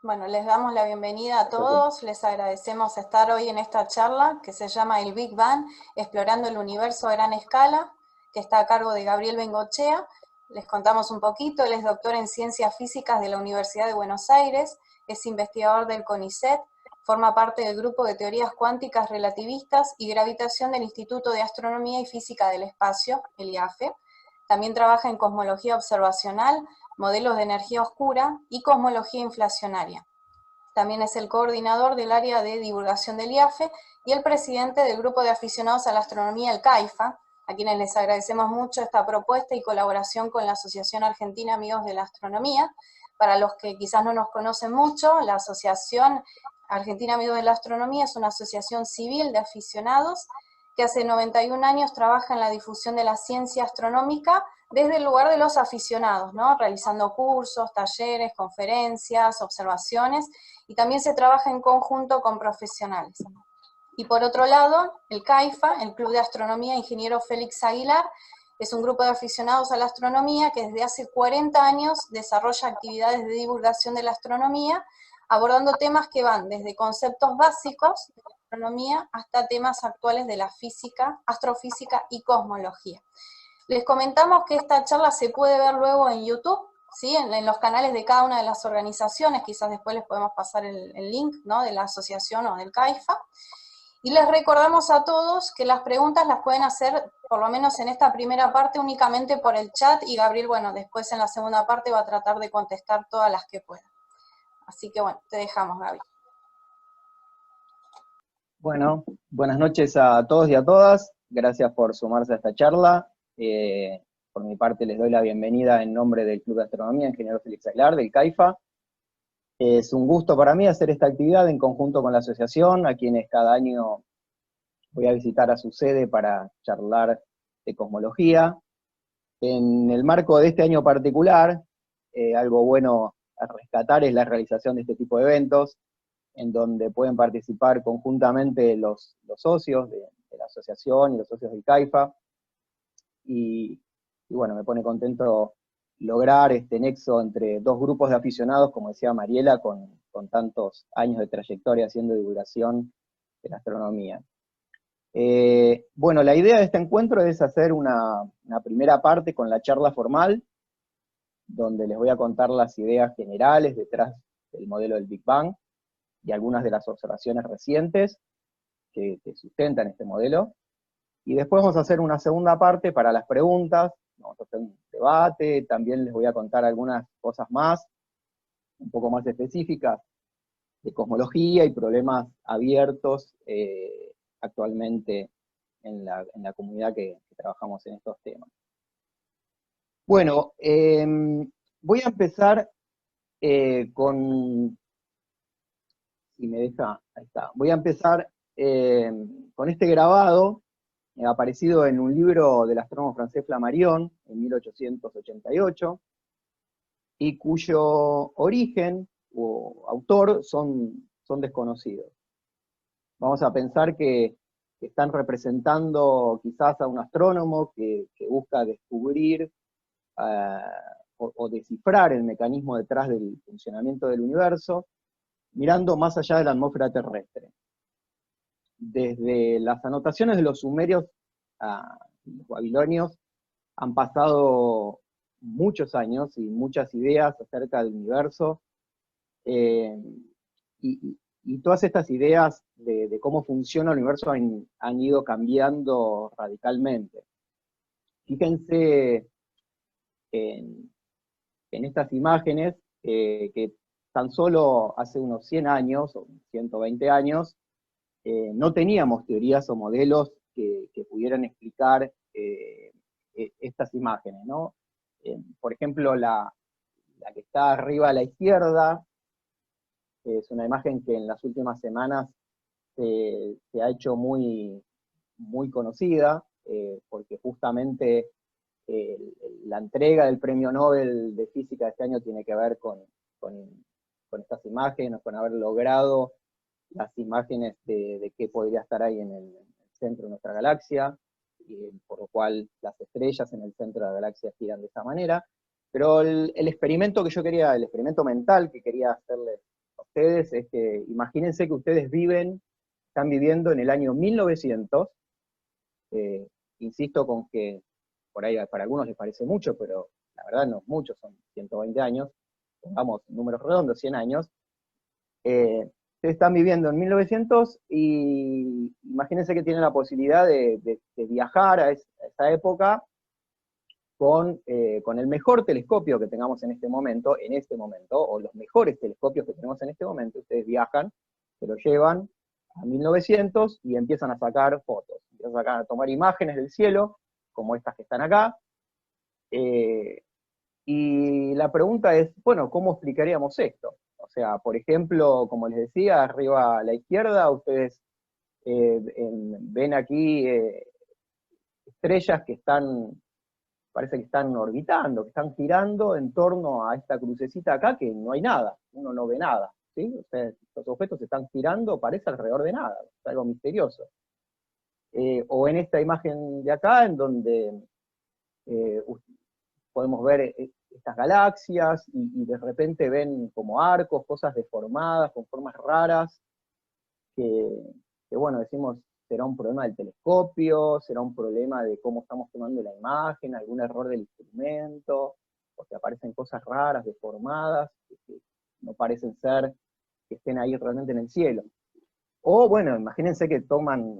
Bueno, les damos la bienvenida a todos, les agradecemos estar hoy en esta charla que se llama El Big Bang, explorando el universo a gran escala, que está a cargo de Gabriel Bengochea. Les contamos un poquito, él es doctor en Ciencias Físicas de la Universidad de Buenos Aires, es investigador del CONICET, forma parte del grupo de teorías cuánticas relativistas y gravitación del Instituto de Astronomía y Física del Espacio, el IAFE. También trabaja en cosmología observacional, modelos de energía oscura y cosmología inflacionaria. También es el coordinador del área de divulgación del IAFE y el presidente del grupo de aficionados a la astronomía, el CAIFA, a quienes les agradecemos mucho esta propuesta y colaboración con la Asociación Argentina Amigos de la Astronomía. Para los que quizás no nos conocen mucho, la Asociación Argentina Amigos de la Astronomía es una asociación civil de aficionados que hace 91 años trabaja en la difusión de la ciencia astronómica desde el lugar de los aficionados, ¿no? Realizando cursos, talleres, conferencias, observaciones, y también se trabaja en conjunto con profesionales. Y por otro lado, el CAIFA, el Club de Astronomía Ingeniero Félix Aguilar, es un grupo de aficionados a la astronomía que desde hace 40 años desarrolla actividades de divulgación de la astronomía, abordando temas que van desde conceptos básicos de la astronomía hasta temas actuales de la física, astrofísica y cosmología. Les comentamos que esta charla se puede ver luego en YouTube, ¿sí? En los canales de cada una de las organizaciones, quizás después les podemos pasar el link, ¿no? De la asociación o del CAIFA. Y les recordamos a todos que las preguntas las pueden hacer, por lo menos en esta primera parte, únicamente por el chat, y Gabriel, bueno, después en la segunda parte va a tratar de contestar todas las que pueda. Así que bueno, te dejamos, Gaby. Bueno, buenas noches a todos y a todas. Gracias por sumarse a esta charla. Por mi parte les doy la bienvenida en nombre del Club de Astronomía Ingeniero Félix Aguilar, del CAIFA. Es un gusto para mí hacer esta actividad en conjunto con la asociación, a quienes cada año voy a visitar a su sede para charlar de cosmología. En el marco de este año particular, algo bueno a rescatar es la realización de este tipo de eventos, en donde pueden participar conjuntamente los socios de la asociación y los socios del CAIFA, y bueno, me pone contento lograr este nexo entre dos grupos de aficionados, como decía Mariela, con tantos años de trayectoria haciendo divulgación de la astronomía. Bueno, la idea de este encuentro es hacer una primera parte con la charla formal, donde les voy a contar las ideas generales detrás del modelo del Big Bang, y algunas de las observaciones recientes que sustentan este modelo. Y después vamos a hacer una segunda parte para las preguntas, vamos a hacer un debate, también les voy a contar algunas cosas más, un poco más específicas, de cosmología y problemas abiertos actualmente en la comunidad que trabajamos en estos temas. Bueno, voy a empezar con... Si me deja, ahí está. Voy a empezar con este grabado, aparecido en un libro del astrónomo francés Flammarion, en 1888, y cuyo origen o autor son desconocidos. Vamos a pensar que están representando quizás a un astrónomo que busca descubrir o descifrar el mecanismo detrás del funcionamiento del universo, mirando más allá de la atmósfera terrestre. Desde las anotaciones de los sumerios a los babilonios han pasado muchos años y muchas ideas acerca del universo, y todas estas ideas de cómo funciona el universo han ido cambiando radicalmente. Fíjense en estas imágenes que tan solo hace unos 100 años, o 120 años, no teníamos teorías o modelos que pudieran explicar estas imágenes, ¿no? Por ejemplo, la que está arriba a la izquierda, es una imagen que en las últimas semanas se ha hecho muy conocida, porque justamente la entrega del Premio Nobel de Física de este año tiene que ver con estas imágenes, con haber logrado las imágenes de qué podría estar ahí en el centro de nuestra galaxia, y por lo cual las estrellas en el centro de la galaxia giran de esa manera. Pero el experimento que yo quería, el experimento mental que quería hacerles ustedes es que, imagínense que ustedes están viviendo en el año 1900, insisto con que por ahí para algunos les parece mucho, pero la verdad no es mucho, son 120 años, pongamos números redondos, 100 años. Ustedes están viviendo en 1900 y imagínense que tienen la posibilidad de viajar a esa época con el mejor telescopio que tengamos en este momento, o los mejores telescopios que tenemos en este momento. Ustedes viajan, se lo llevan a 1900 y empiezan a sacar fotos, empiezan a tomar imágenes del cielo, como estas que están acá, y la pregunta es, bueno, ¿cómo explicaríamos esto? O sea, por ejemplo, como les decía, arriba a la izquierda, ustedes ven aquí estrellas que parece que están orbitando, que están girando en torno a esta crucecita acá, que no hay nada, uno no ve nada, ¿sí? O sea, los objetos están girando, parece alrededor de nada, es algo misterioso. O en esta imagen de acá, en donde podemos ver estas galaxias, y de repente ven como arcos, cosas deformadas, con formas raras, que bueno, decimos, será un problema del telescopio, será un problema de cómo estamos tomando la imagen, algún error del instrumento, o que aparecen cosas raras, deformadas, que no parecen ser que estén ahí realmente en el cielo. O bueno, imagínense que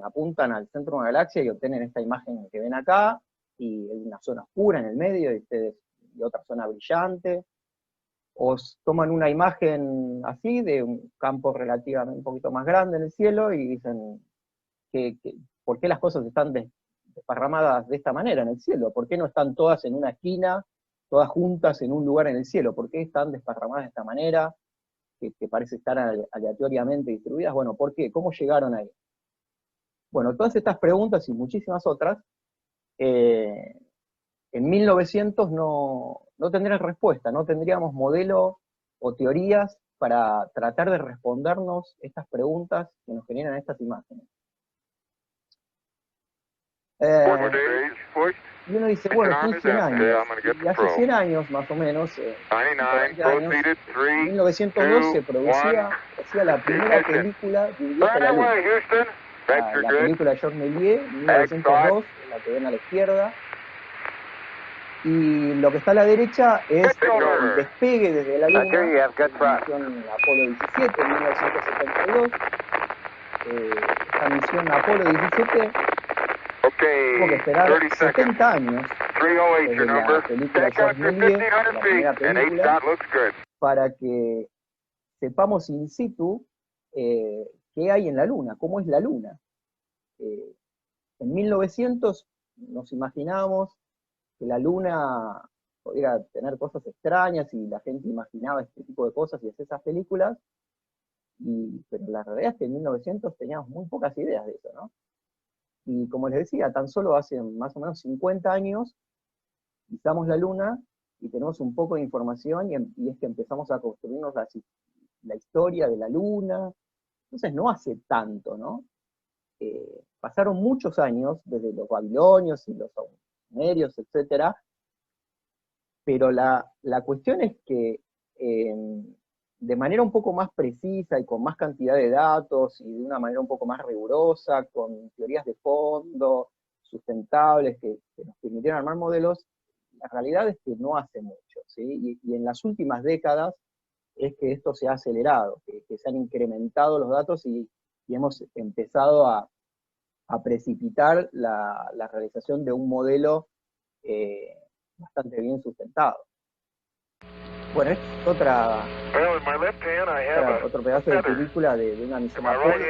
apuntan al centro de una galaxia y obtienen esta imagen que ven acá, y hay una zona oscura en el medio, y otra zona brillante. O toman una imagen así, de un campo relativamente un poquito más grande en el cielo, y dicen, ¿por qué las cosas están desparramadas de esta manera en el cielo? ¿Por qué no están todas en una esquina, todas juntas en un lugar en el cielo? ¿Por qué están desparramadas de esta manera, que parece estar aleatoriamente distribuidas? Bueno, ¿por qué? ¿Cómo llegaron ahí? Bueno, todas estas preguntas y muchísimas otras, en 1900 no tendrían respuesta, no tendríamos modelo o teorías para tratar de respondernos estas preguntas que nos generan estas imágenes. Y uno dice, bueno, son 100 años, y hace 100 años más o menos, 120 años, en 1902 se producía la primera película dirigida a la Luna. La película de Georges Méliès, 1902, la que ven a la izquierda. Y lo que está a la derecha es el despegue desde la Luna, la misión Apolo 17 en 1972. Esta misión Apolo 17 tuvo que esperar 70 años desde la película Georges Méliès, la primera película, para que sepamos in situ qué hay en la Luna, cómo es la Luna. En 1900 nos imaginábamos que la Luna podía tener cosas extrañas, y la gente imaginaba este tipo de cosas y hacía esas películas, pero la realidad es que en 1900 teníamos muy pocas ideas de eso, ¿no? Y como les decía, tan solo hace más o menos 50 años pisamos la Luna y tenemos un poco de información, y es que empezamos a construirnos la historia de la Luna. Entonces no hace tanto, ¿no? Pasaron muchos años, desde los babilonios y los sumerios, etcétera, pero la cuestión es que de manera un poco más precisa y con más cantidad de datos, y de una manera un poco más rigurosa, con teorías de fondo, sustentables, que nos permitieron armar modelos, la realidad es que no hace mucho, ¿sí? Y en las últimas décadas es que esto se ha acelerado, que se han incrementado los datos, y hemos empezado a precipitar la realización de un modelo bastante bien sustentado. Bueno, esta es otro pedazo de película de una misión Apolo, en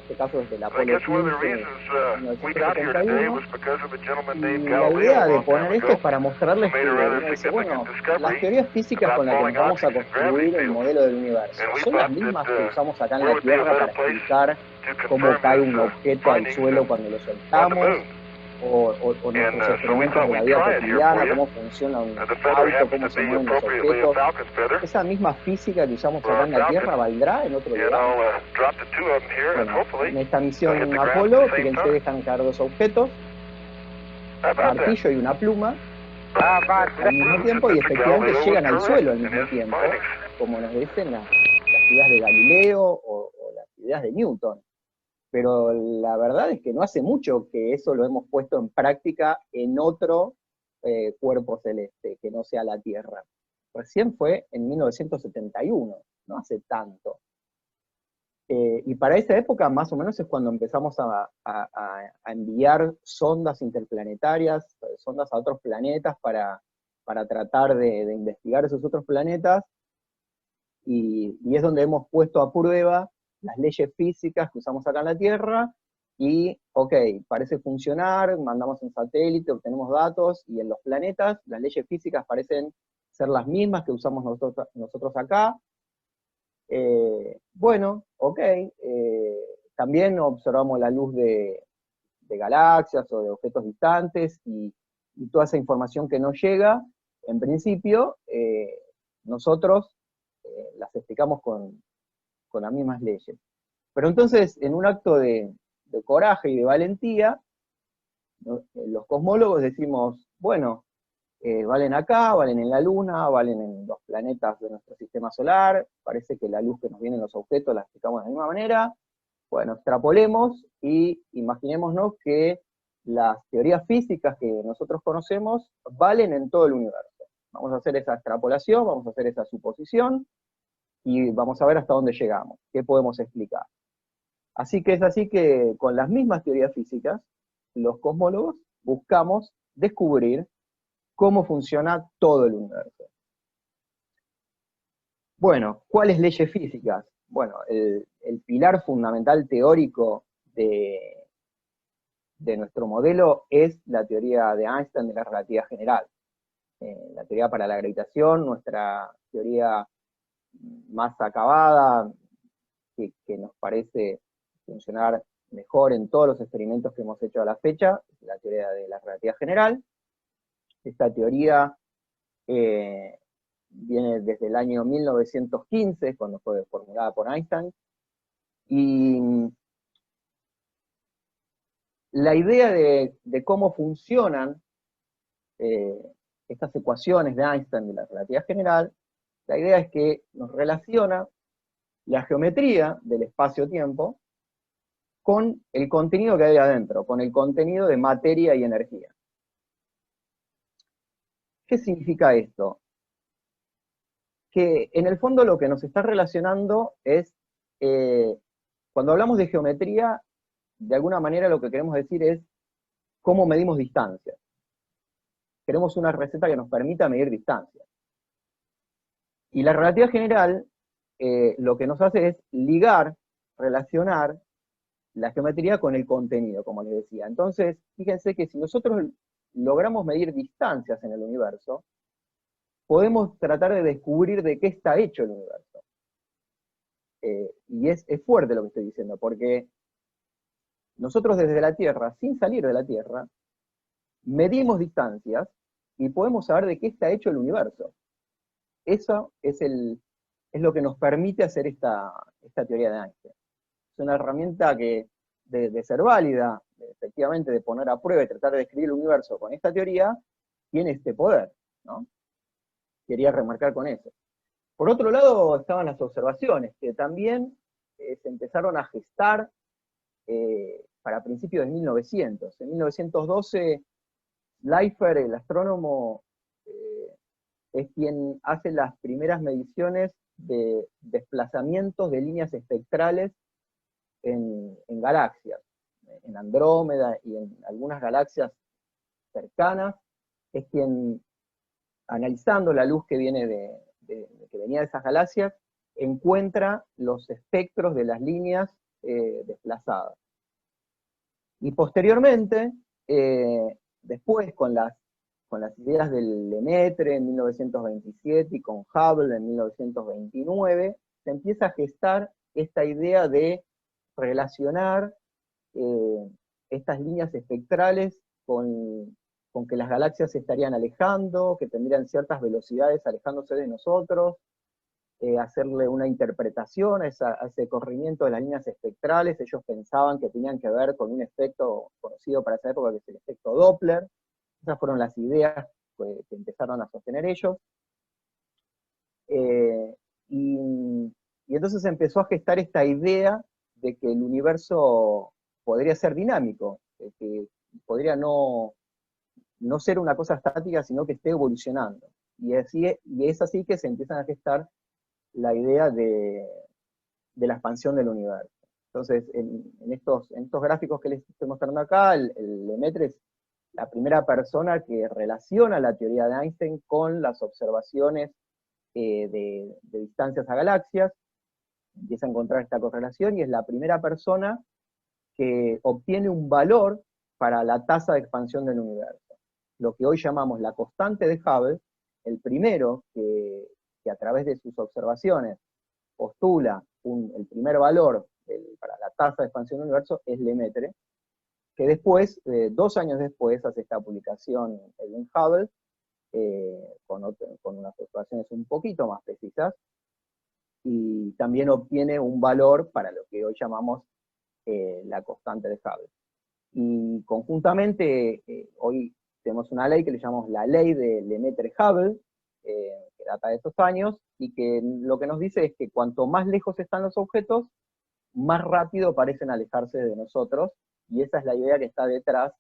este caso desde el Apolo 15, 1971, y la idea de poner esto es para mostrarles que uno dice, bueno, las teorías físicas con las que nos vamos a construir el modelo del universo son las mismas que usamos acá en la Tierra para explicar cómo cae un objeto al suelo cuando lo soltamos, o nuestros experimentos de la vida cotidiana, cómo funciona un auto, cómo se mueven los objetos. Esa misma física que usamos acá en la Tierra, ¿valdrá en otro lugar? Bueno, en esta misión Apolo, fíjense, dejan caer dos objetos, un martillo y una pluma, al mismo tiempo, y efectivamente llegan al suelo al mismo tiempo, como nos dicen las ideas de Galileo o las ideas de Newton. Pero la verdad es que no hace mucho que eso lo hemos puesto en práctica en otro cuerpo celeste, que no sea la Tierra. Recién fue en 1971, no hace tanto. Y para esa época, más o menos, es cuando empezamos a enviar sondas interplanetarias, sondas a otros planetas para tratar de investigar esos otros planetas, y es donde hemos puesto a prueba las leyes físicas que usamos acá en la Tierra, y, ok, parece funcionar, mandamos un satélite, obtenemos datos, y en los planetas las leyes físicas parecen ser las mismas que usamos nosotros acá. Bueno, ok, también observamos la luz de galaxias o de objetos distantes, y toda esa información que nos llega, en principio, nosotros las explicamos con las mismas leyes. Pero entonces, en un acto de coraje y de valentía, los cosmólogos decimos, bueno, valen acá, valen en la Luna, valen en los planetas de nuestro sistema solar, parece que la luz que nos viene en los objetos la explicamos de la misma manera. Bueno, extrapolemos y imaginémonos que las teorías físicas que nosotros conocemos valen en todo el universo. Vamos a hacer esa extrapolación, vamos a hacer esa suposición, y vamos a ver hasta dónde llegamos, qué podemos explicar. Así que es así que con las mismas teorías físicas, los cosmólogos buscamos descubrir cómo funciona todo el universo. Bueno, ¿cuáles leyes físicas? Bueno, el pilar fundamental teórico de nuestro modelo es la teoría de Einstein de la relatividad general. La teoría para la gravitación, nuestra teoría más acabada, que nos parece funcionar mejor en todos los experimentos que hemos hecho a la fecha, la teoría de la relatividad general. Esta teoría viene desde el año 1915, cuando fue formulada por Einstein, y la idea de cómo funcionan estas ecuaciones de Einstein de la relatividad general, la idea es que nos relaciona la geometría del espacio-tiempo con el contenido que hay adentro, con el contenido de materia y energía. ¿Qué significa esto? Que en el fondo lo que nos está relacionando es, cuando hablamos de geometría, de alguna manera lo que queremos decir es cómo medimos distancias. Queremos una receta que nos permita medir distancias. Y la relatividad general lo que nos hace es ligar, relacionar la geometría con el contenido, como les decía. Entonces, fíjense que si nosotros logramos medir distancias en el universo, podemos tratar de descubrir de qué está hecho el universo. Y es fuerte lo que estoy diciendo, porque nosotros desde la Tierra, sin salir de la Tierra, medimos distancias y podemos saber de qué está hecho el universo. Eso es lo que nos permite hacer esta teoría de Einstein. Es una herramienta que, de ser válida, efectivamente de poner a prueba y tratar de describir el universo con esta teoría, tiene este poder, ¿no? Quería remarcar con eso. Por otro lado estaban las observaciones, que también se empezaron a gestar para principios de 1900. En 1912, Leifer, el astrónomo, es quien hace las primeras mediciones de desplazamientos de líneas espectrales en galaxias, en Andrómeda y en algunas galaxias cercanas. Es quien, analizando la luz que viene que venía de esas galaxias, encuentra los espectros de las líneas desplazadas. Y posteriormente, después con las ideas del Lemaitre en 1927 y con Hubble en 1929, se empieza a gestar esta idea de relacionar estas líneas espectrales con que las galaxias se estarían alejando, que tendrían ciertas velocidades alejándose de nosotros, hacerle una interpretación a ese corrimiento de las líneas espectrales. Ellos pensaban que tenían que ver con un efecto conocido para esa época, que es el efecto Doppler. Esas fueron las ideas que empezaron a sostener ellos. Y Y entonces empezó a gestar esta idea de que el universo podría ser dinámico, que podría no ser una cosa estática, sino que esté evolucionando. Y es así que se empiezan a gestar la idea de la expansión del universo. Entonces, en estos gráficos que les estoy mostrando acá, el Lemaitre es la primera persona que relaciona la teoría de Einstein con las observaciones de distancias a galaxias, empieza a encontrar esta correlación, y es la primera persona que obtiene un valor para la tasa de expansión del universo. Lo que hoy llamamos la constante de Hubble, el primero que a través de sus observaciones postula el primer valor para la tasa de expansión del universo, es Lemaitre, que después, 2 años después, hace esta publicación en Hubble, con unas observaciones un poquito más precisas, y también obtiene un valor para lo que hoy llamamos la constante de Hubble. Y conjuntamente, hoy tenemos una ley que le llamamos la ley de Lemaitre-Hubble, que data de estos años, y que lo que nos dice es que cuanto más lejos están los objetos, más rápido parecen alejarse de nosotros, y esa es la idea que está detrás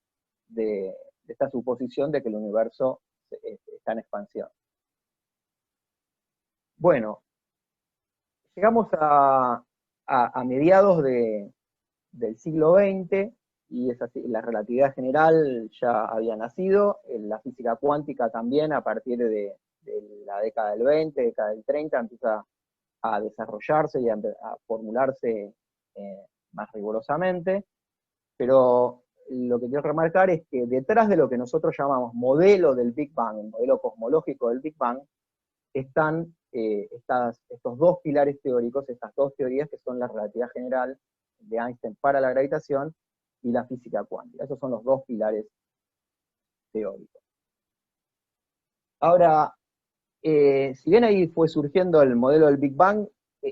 de esta suposición de que el universo está en expansión. Bueno, llegamos a mediados del siglo XX, y es así, la relatividad general ya había nacido, la física cuántica también a partir de la década del 20, década del 30, empieza a desarrollarse y a formularse más rigurosamente, pero lo que quiero remarcar es que detrás de lo que nosotros llamamos modelo del Big Bang, el modelo cosmológico del Big Bang, están estos dos pilares teóricos, estas dos teorías que son la relatividad general de Einstein para la gravitación y la física cuántica. Esos son los dos pilares teóricos. Ahora, si bien ahí fue surgiendo el modelo del Big Bang,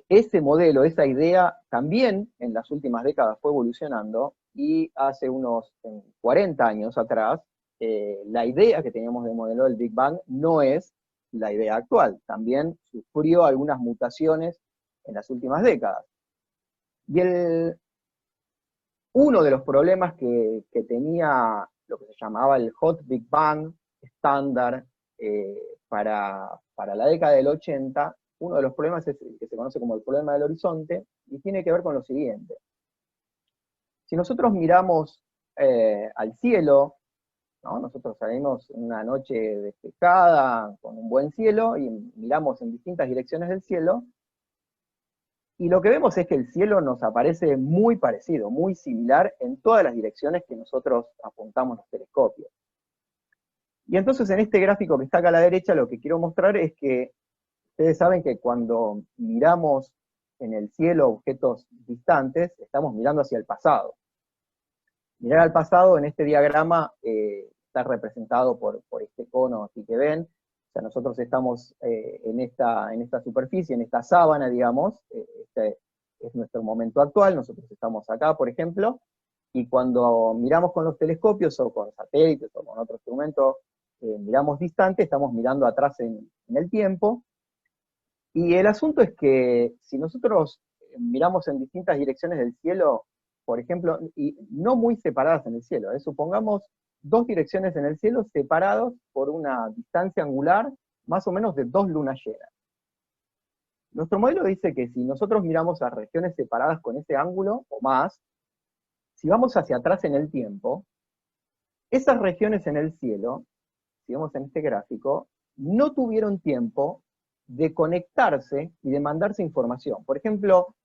ese modelo, esa idea, también en las últimas décadas fue evolucionando, y hace unos 40 años atrás, la idea que teníamos del modelo del Big Bang no es la idea actual, también sufrió algunas mutaciones en las últimas décadas. Y uno de los problemas que tenía lo que se llamaba el Hot Big Bang estándar para la década del 80, uno de los problemas es el que se conoce como el problema del horizonte, y tiene que ver con lo siguiente. Si nosotros miramos al cielo, ¿no? Nosotros salimos una noche despejada, con un buen cielo, y miramos en distintas direcciones del cielo, y lo que vemos es que el cielo nos aparece muy parecido, muy similar en todas las direcciones que nosotros apuntamos los telescopios. Y entonces en este gráfico que está acá a la derecha, lo que quiero mostrar es que ustedes saben que cuando miramos en el cielo objetos distantes, estamos mirando hacia el pasado. Mirar al pasado en este diagrama está representado por este cono aquí que ven. O sea, nosotros estamos en esta superficie, en esta sábana, digamos, este es nuestro momento actual, nosotros estamos acá, por ejemplo, y cuando miramos con los telescopios, o con satélites, o con otro instrumento, miramos distante, estamos mirando atrás en el tiempo, y el asunto es que si nosotros miramos en distintas direcciones del cielo, por ejemplo, y no muy separadas en el cielo, supongamos dos direcciones en el cielo separados por una distancia angular más o menos de 2 lunas llenas. Nuestro modelo dice que si nosotros miramos a regiones separadas con ese ángulo, o más, si vamos hacia atrás en el tiempo, esas regiones en el cielo, si vemos en este gráfico, no tuvieron tiempo de conectarse y de mandarse información. Por ejemplo,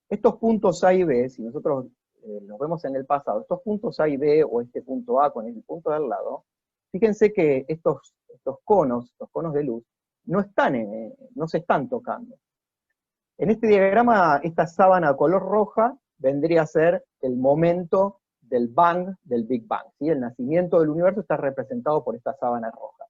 estos puntos A y B, si nosotros los vemos en el pasado, estos puntos A y B, o este punto A con el punto de al lado, fíjense que estos conos de luz, no se están tocando. En este diagrama, esta sábana color roja vendría a ser el momento del Bang, del Big Bang, ¿sí? El nacimiento del universo está representado por esta sábana roja.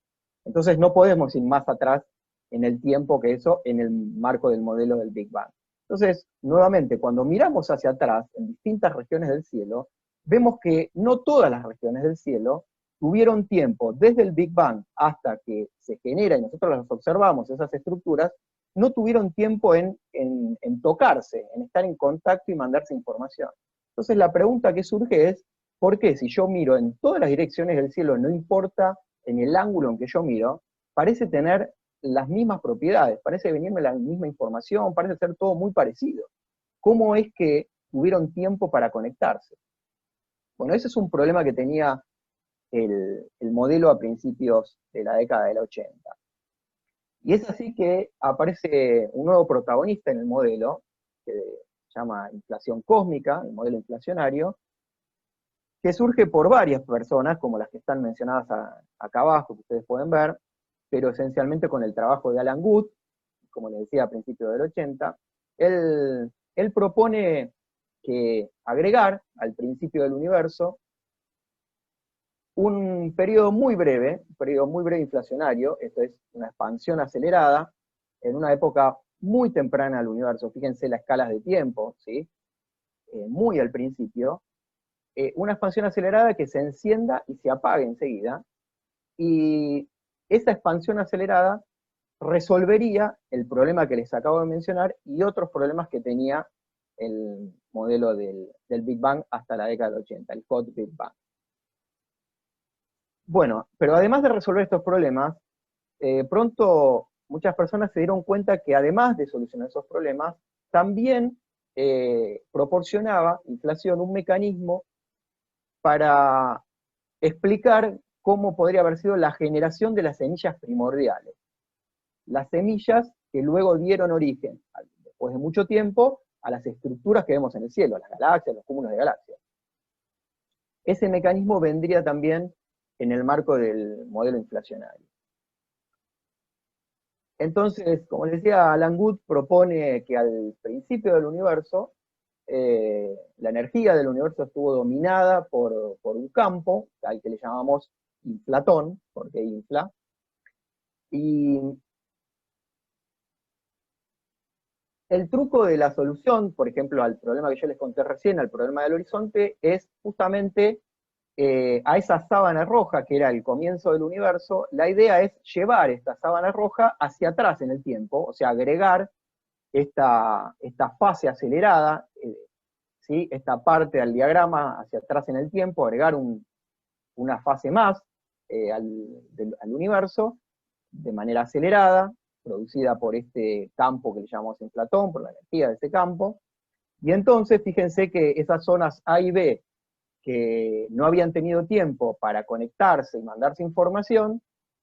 Entonces no podemos ir más atrás en el tiempo que eso, en el marco del modelo del Big Bang. Entonces, nuevamente, cuando miramos hacia atrás, en distintas regiones del cielo, vemos que no todas las regiones del cielo tuvieron tiempo, desde el Big Bang hasta que se genera, y nosotros las observamos, esas estructuras, no tuvieron tiempo en tocarse, en estar en contacto y mandarse información. Entonces la pregunta que surge es, ¿por qué si yo miro en todas las direcciones del cielo, no importa en el ángulo en que yo miro, parece tener las mismas propiedades, parece venirme la misma información, parece ser todo muy parecido? ¿Cómo es que tuvieron tiempo para conectarse? Bueno, ese es un problema que tenía el modelo a principios de la década del 80. Y es así que aparece un nuevo protagonista en el modelo, que se llama inflación cósmica, el modelo inflacionario, que surge por varias personas, como las que están mencionadas acá abajo, que ustedes pueden ver, pero esencialmente con el trabajo de Alan Guth, como les decía a principios del 80, él propone que agregar al principio del universo un periodo muy breve inflacionario, esto es una expansión acelerada, en una época muy temprana del universo, fíjense las escalas de tiempo, ¿sí? Muy al principio, una expansión acelerada que se encienda y se apague enseguida, y esa expansión acelerada resolvería el problema que les acabo de mencionar y otros problemas que tenía el modelo del Big Bang hasta la década del 80, el Hot Big Bang. Bueno, pero además de resolver estos problemas, pronto muchas personas se dieron cuenta que además de solucionar esos problemas, también proporcionaba inflación un mecanismo para explicar cómo podría haber sido la generación de las semillas primordiales. Las semillas que luego dieron origen, después de mucho tiempo, a las estructuras que vemos en el cielo, las galaxias, los cúmulos de galaxias. Ese mecanismo vendría también en el marco del modelo inflacionario. Entonces, como les decía, Alan Guth propone que al principio del universo, la energía del universo estuvo dominada por un campo, al que le llamamos inflatón, porque infla, y el truco de la solución, por ejemplo, al problema que yo les conté recién, al problema del horizonte, es justamente a esa sábana roja, que era el comienzo del universo, la idea es llevar esta sábana roja hacia atrás en el tiempo, o sea, agregar esta fase acelerada, ¿sí? Esta parte del diagrama hacia atrás en el tiempo, agregar una fase más al universo de manera acelerada, producida por este campo que le llamamos inflatón, por la energía de ese campo. Y entonces, fíjense que esas zonas A y B, que no habían tenido tiempo para conectarse y mandarse información,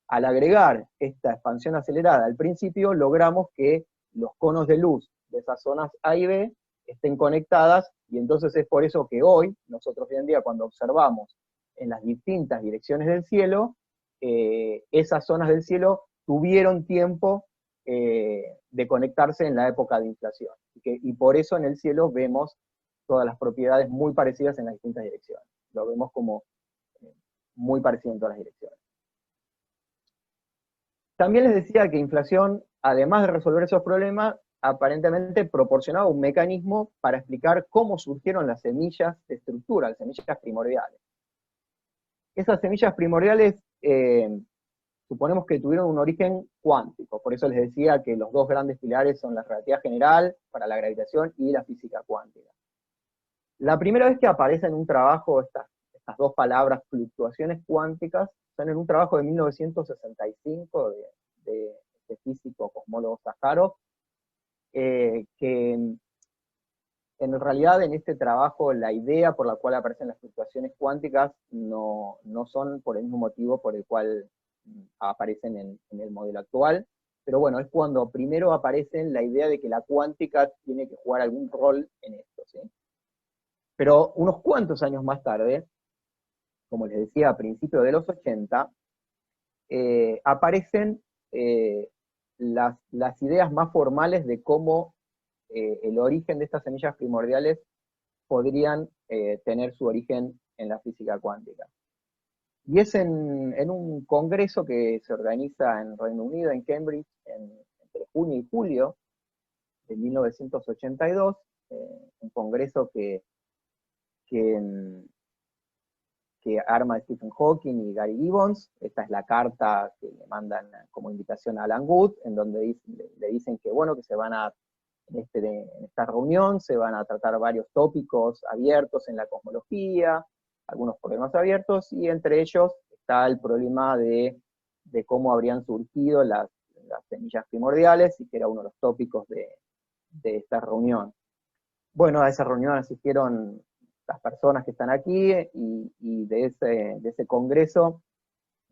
al agregar esta expansión acelerada al principio, logramos que los conos de luz de esas zonas A y B estén conectadas, y entonces es por eso que hoy, nosotros hoy en día, cuando observamos en las distintas direcciones del cielo, esas zonas del cielo tuvieron tiempo de conectarse en la época de inflación. Y por eso en el cielo vemos todas las propiedades muy parecidas en las distintas direcciones. Lo vemos como muy parecido en todas las direcciones. También les decía que inflación, además de resolver esos problemas, aparentemente proporcionaba un mecanismo para explicar cómo surgieron las semillas de estructura, las semillas primordiales. Esas semillas primordiales suponemos que tuvieron un origen cuántico, por eso les decía que los dos grandes pilares son la relatividad general para la gravitación y la física cuántica. La primera vez que aparece en un trabajo estas dos palabras, fluctuaciones cuánticas, son en un trabajo de 1965 de este físico cosmólogo Sakharov, que en realidad en este trabajo la idea por la cual aparecen las fluctuaciones cuánticas no son por el mismo motivo por el cual aparecen en el modelo actual, pero bueno, es cuando primero aparecen la idea de que la cuántica tiene que jugar algún rol en esto, ¿sí? Pero unos cuantos años más tarde, como les decía, a principios de los 80, aparecen las ideas más formales de cómo el origen de estas semillas primordiales podrían tener su origen en la física cuántica. Y es en un congreso que se organiza en Reino Unido, en Cambridge, entre junio y julio de 1982, un congreso que que arma Stephen Hawking y Gary Gibbons. Esta es la carta que le mandan como invitación a Alan Guth, en donde le dicen que, bueno, que se van a, en esta reunión se van a tratar varios tópicos abiertos en la cosmología, algunos problemas abiertos, y entre ellos está el problema de cómo habrían surgido las semillas primordiales, y que era uno de los tópicos de esta reunión. Bueno, a esa reunión asistieron las personas que están aquí, y de ese congreso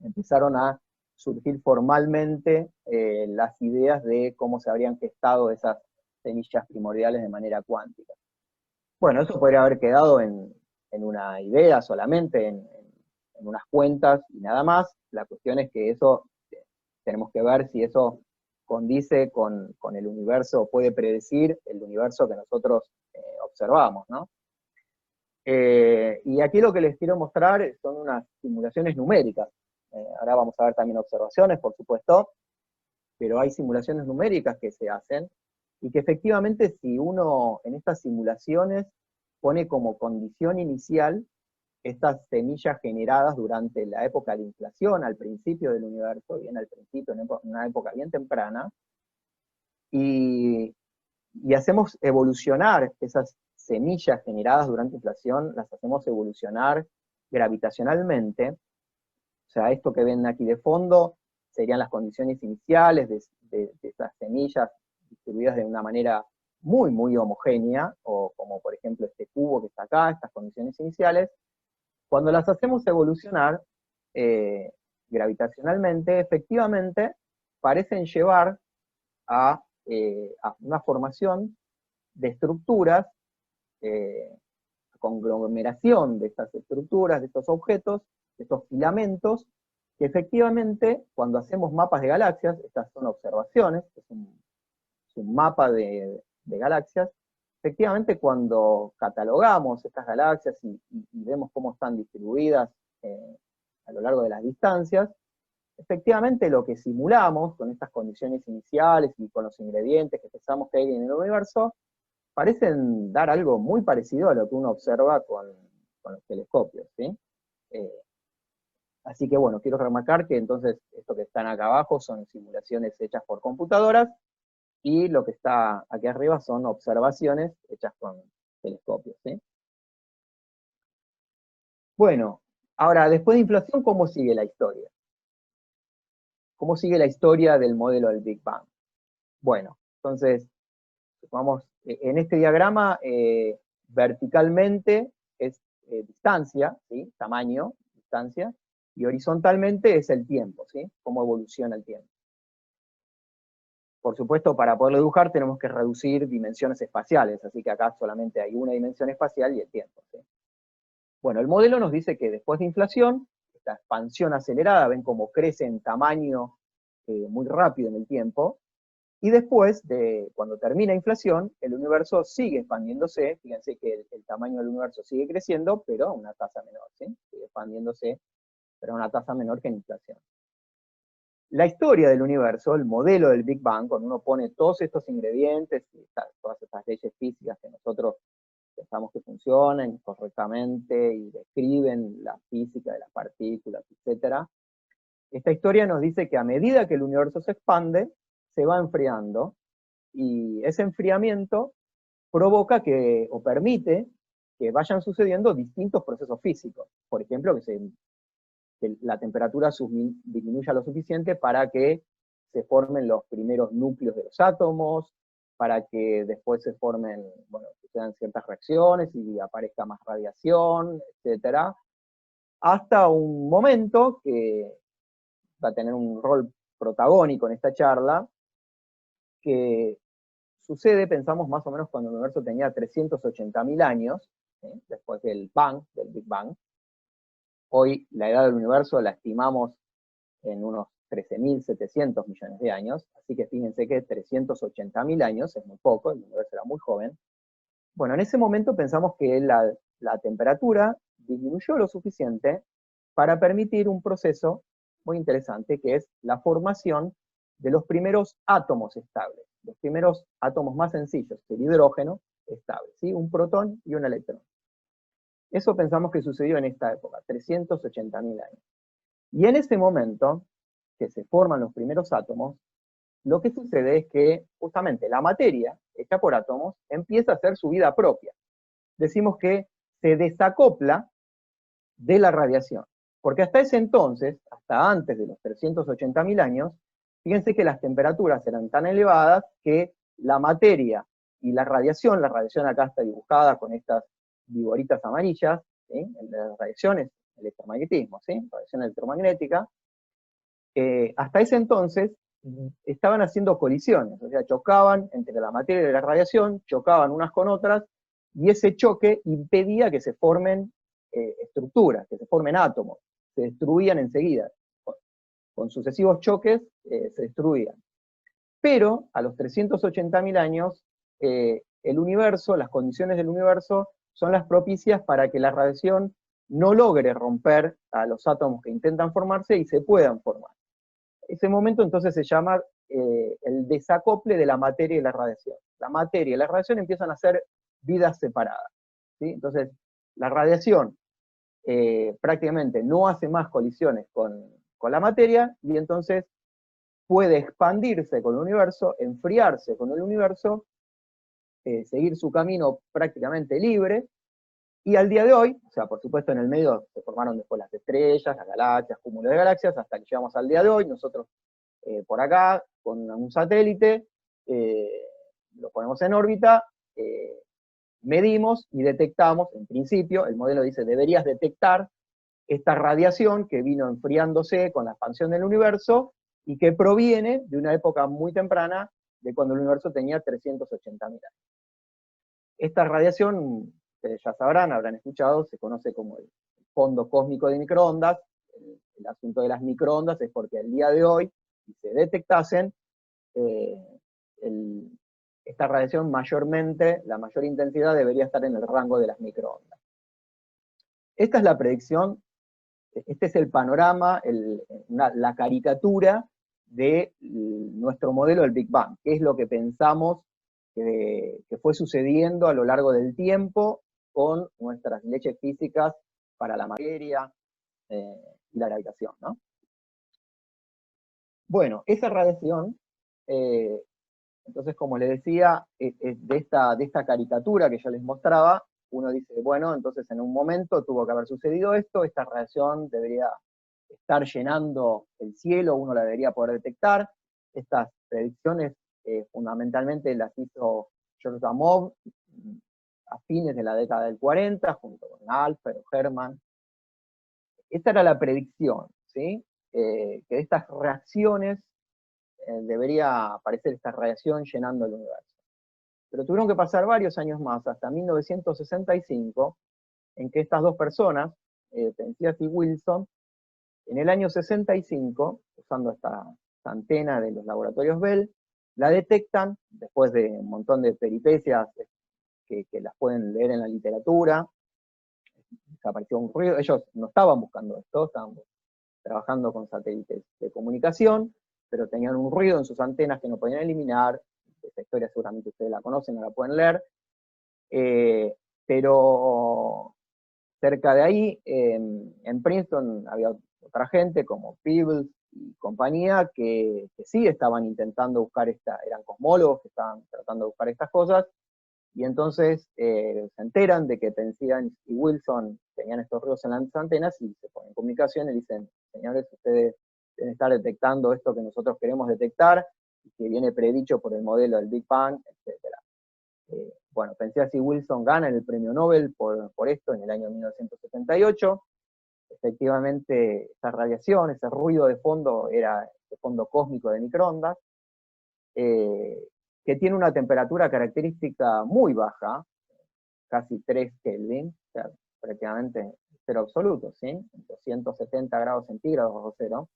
empezaron a surgir formalmente las ideas de cómo se habrían gestado esas semillas primordiales de manera cuántica. Bueno, eso podría haber quedado en una idea solamente, en unas cuentas y nada más. La cuestión es que eso, tenemos que ver si eso condice con el universo, puede predecir el universo que nosotros observamos, ¿no? Y aquí lo que les quiero mostrar son unas simulaciones numéricas. Ahora vamos a ver también observaciones, por supuesto, pero hay simulaciones numéricas que se hacen, y que efectivamente si uno en estas simulaciones pone como condición inicial estas semillas generadas durante la época de inflación, al principio del universo, bien al principio, en una época bien temprana, y hacemos evolucionar esas semillas generadas durante inflación, las hacemos evolucionar gravitacionalmente. O sea, esto que ven aquí de fondo serían las condiciones iniciales de esas semillas distribuidas de una manera muy, muy homogénea, o como por ejemplo este cubo que está acá, estas condiciones iniciales. Cuando las hacemos evolucionar gravitacionalmente, efectivamente parecen llevar a una formación de estructuras, conglomeración de estas estructuras, de estos objetos, de estos filamentos, que efectivamente, cuando hacemos mapas de galaxias, estas son observaciones, es un mapa de galaxias, efectivamente cuando catalogamos estas galaxias y vemos cómo están distribuidas a lo largo de las distancias, efectivamente lo que simulamos con estas condiciones iniciales y con los ingredientes que pensamos que hay en el universo, parecen dar algo muy parecido a lo que uno observa con los telescopios, ¿sí? Así que bueno, quiero remarcar que entonces esto que están acá abajo son simulaciones hechas por computadoras, y lo que está aquí arriba son observaciones hechas con telescopios, ¿sí? Bueno, ahora, después de inflación, ¿cómo sigue la historia? ¿Cómo sigue la historia del modelo del Big Bang? Bueno, entonces, vamos, en este diagrama, verticalmente es distancia, ¿sí? Tamaño, distancia, y horizontalmente es el tiempo, ¿sí? Cómo evoluciona el tiempo. Por supuesto, para poderlo dibujar tenemos que reducir dimensiones espaciales, así que acá solamente hay una dimensión espacial y el tiempo, ¿sí? Bueno, el modelo nos dice que después de inflación, esta expansión acelerada, ven cómo crece en tamaño muy rápido en el tiempo, y después, cuando termina inflación, el universo sigue expandiéndose. Fíjense que el tamaño del universo sigue creciendo, pero a una tasa menor, ¿sí? Sigue expandiéndose, pero a una tasa menor que en inflación. La historia del universo, el modelo del Big Bang, cuando uno pone todos estos ingredientes, y todas estas leyes físicas que nosotros pensamos que funcionen correctamente y describen la física de las partículas, etc., esta historia nos dice que a medida que el universo se expande, se va enfriando, y ese enfriamiento provoca o permite que vayan sucediendo distintos procesos físicos. Por ejemplo, que la temperatura disminuya lo suficiente para que se formen los primeros núcleos de los átomos, para que después se formen, bueno, sucedan ciertas reacciones y aparezca más radiación, etc. Hasta un momento que va a tener un rol protagónico en esta charla, que sucede, pensamos, más o menos cuando el universo tenía 380.000 años, después del Big Bang. Hoy la edad del universo la estimamos en unos 13.700 millones de años, así que fíjense que 380.000 años es muy poco, el universo era muy joven. Bueno, en ese momento pensamos que la temperatura disminuyó lo suficiente para permitir un proceso muy interesante, que es la formación de los primeros átomos estables, los primeros átomos más sencillos, el hidrógeno estable, ¿sí? Un protón y un electrón. Eso pensamos que sucedió en esta época, 380.000 años. Y en ese momento, que se forman los primeros átomos, lo que sucede es que justamente la materia, hecha por átomos, empieza a hacer su vida propia. Decimos que se desacopla de la radiación. Porque hasta ese entonces, hasta antes de los 380.000 años, fíjense que las temperaturas eran tan elevadas que la materia y la radiación acá está dibujada con estas vigoritas amarillas, ¿sí? Las radiaciones, electromagnetismo, ¿sí? Radiación electromagnética, hasta ese entonces estaban haciendo colisiones, o sea, chocaban entre la materia y la radiación, chocaban unas con otras, y ese choque impedía que se formen estructuras, que se formen átomos, se destruían enseguida. Con sucesivos choques se destruían. Pero a los 380.000 años, el universo, las condiciones del universo son las propicias para que la radiación no logre romper a los átomos que intentan formarse y se puedan formar. Ese momento entonces se llama el desacople de la materia y la radiación. La materia y la radiación empiezan a ser vidas separadas, ¿sí? Entonces, la radiación prácticamente no hace más colisiones con la materia y entonces puede expandirse con el universo, enfriarse con el universo, seguir su camino prácticamente libre, y al día de hoy, o sea, por supuesto en el medio se formaron después las estrellas, las galaxias, cúmulos de galaxias, hasta que llegamos al día de hoy, nosotros por acá, con un satélite, lo ponemos en órbita, medimos y detectamos, en principio, el modelo dice, deberías detectar esta radiación que vino enfriándose con la expansión del universo y que proviene de una época muy temprana, de cuando el universo tenía 380.000 años. Esta radiación, ustedes ya sabrán, habrán escuchado, se conoce como el fondo cósmico de microondas. El asunto de las microondas es porque al día de hoy, si se detectasen, esta radiación mayormente, la mayor intensidad debería estar en el rango de las microondas. Esta es la predicción, este es el panorama, la caricatura de nuestro modelo del Big Bang, que es lo que pensamos que fue sucediendo a lo largo del tiempo con nuestras leyes físicas para la materia y la gravitación, ¿no? Bueno, esa radiación, entonces, como les decía, de esta caricatura que yo les mostraba, uno dice, bueno, entonces en un momento tuvo que haber sucedido esto, esta radiación debería estar llenando el cielo, uno la debería poder detectar. Estas predicciones fundamentalmente las hizo George Gamow a fines de la década del 40, junto con Alpher o Hermann. Esta era la predicción, ¿sí? Que de estas reacciones debería aparecer esta radiación llenando el universo. Pero tuvieron que pasar varios años más, hasta 1965, en que estas dos personas, Penzias y Wilson, en el año 65, usando esta antena de los laboratorios Bell, la detectan, después de un montón de peripecias que las pueden leer en la literatura. Apareció un ruido, ellos no estaban buscando esto, estaban trabajando con satélites de comunicación, pero tenían un ruido en sus antenas que no podían eliminar. Esta historia seguramente ustedes la conocen, no la pueden leer. Pero cerca de ahí, en Princeton, había otra gente como Peebles y compañía que sí estaban intentando buscar eran cosmólogos que estaban tratando de buscar estas cosas, y entonces se enteran de que Penzias y Wilson tenían estos ruidos en las antenas y se ponen en comunicación y dicen, señores, ustedes deben estar detectando esto que nosotros queremos detectar, y que viene predicho por el modelo del Big Bang, etc. Bueno, Penzias y Wilson ganan el premio Nobel por esto en el año 1978. Efectivamente, esa radiación, ese ruido de fondo, era el fondo cósmico de microondas, que tiene una temperatura característica muy baja, casi 3 Kelvin, o sea, prácticamente cero absoluto, ¿sí? 270 grados centígrados bajo cero.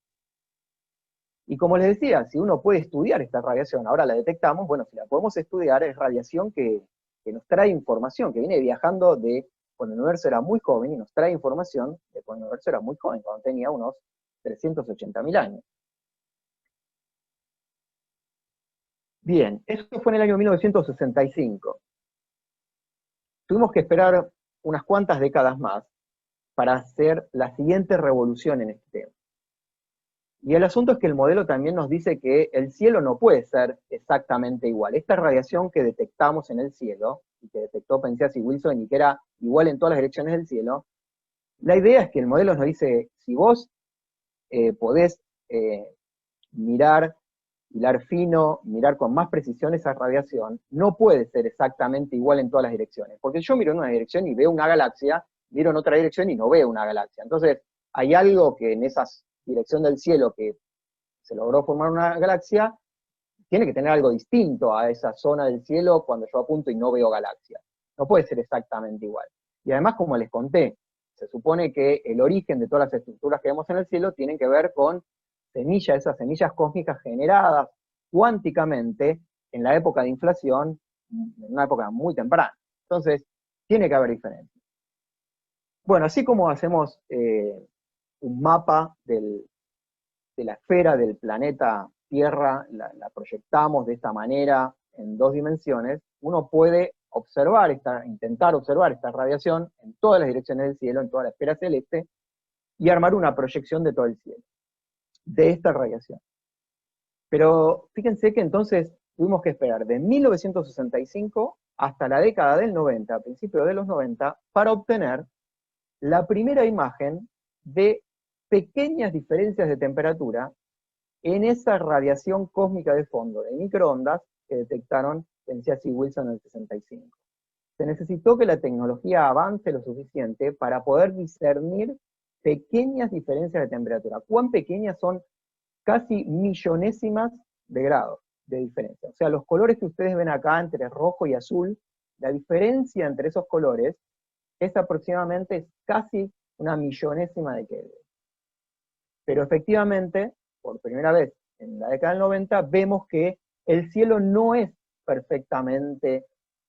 Y como les decía, si uno puede estudiar esta radiación, ahora la detectamos, bueno, si la podemos estudiar, es radiación que nos trae información, que viene viajando de cuando el universo era muy joven, y nos trae información de cuando el universo era muy joven, cuando tenía unos 380.000 años. Bien, eso fue en el año 1965. Tuvimos que esperar unas cuantas décadas más para hacer la siguiente revolución en este tema. Y el asunto es que el modelo también nos dice que el cielo no puede ser exactamente igual. Esta radiación que detectamos en el cielo, y que detectó Penzias y Wilson, y que era igual en todas las direcciones del cielo, la idea es que el modelo nos dice, si vos podés mirar, hilar fino, mirar con más precisión esa radiación, no puede ser exactamente igual en todas las direcciones. Porque yo miro en una dirección y veo una galaxia, miro en otra dirección y no veo una galaxia. Entonces, hay algo que en esa dirección del cielo que se logró formar una galaxia, tiene que tener algo distinto a esa zona del cielo cuando yo apunto y no veo galaxias. No puede ser exactamente igual. Y además, como les conté, se supone que el origen de todas las estructuras que vemos en el cielo tienen que ver con semillas, esas semillas cósmicas generadas cuánticamente en la época de inflación, en una época muy temprana. Entonces, tiene que haber diferencias. Bueno, así como hacemos un mapa de la esfera del planeta Tierra, la proyectamos de esta manera en 2 dimensiones, uno puede observar intentar observar esta radiación en todas las direcciones del cielo, en toda la esfera celeste, y armar una proyección de todo el cielo, de esta radiación. Pero fíjense que entonces tuvimos que esperar de 1965 hasta la década del 90, a principios de los 90, para obtener la primera imagen de pequeñas diferencias de temperatura en esa radiación cósmica de fondo de microondas que detectaron Penzias y Wilson en el 65. Se necesitó que la tecnología avance lo suficiente para poder discernir pequeñas diferencias de temperatura. ¿Cuán pequeñas son? Casi millonésimas de grados de diferencia. O sea, los colores que ustedes ven acá entre rojo y azul, la diferencia entre esos colores es aproximadamente casi una millonésima de Kelvin. Pero efectivamente, por primera vez en la década del 90, vemos que el cielo no es perfectamente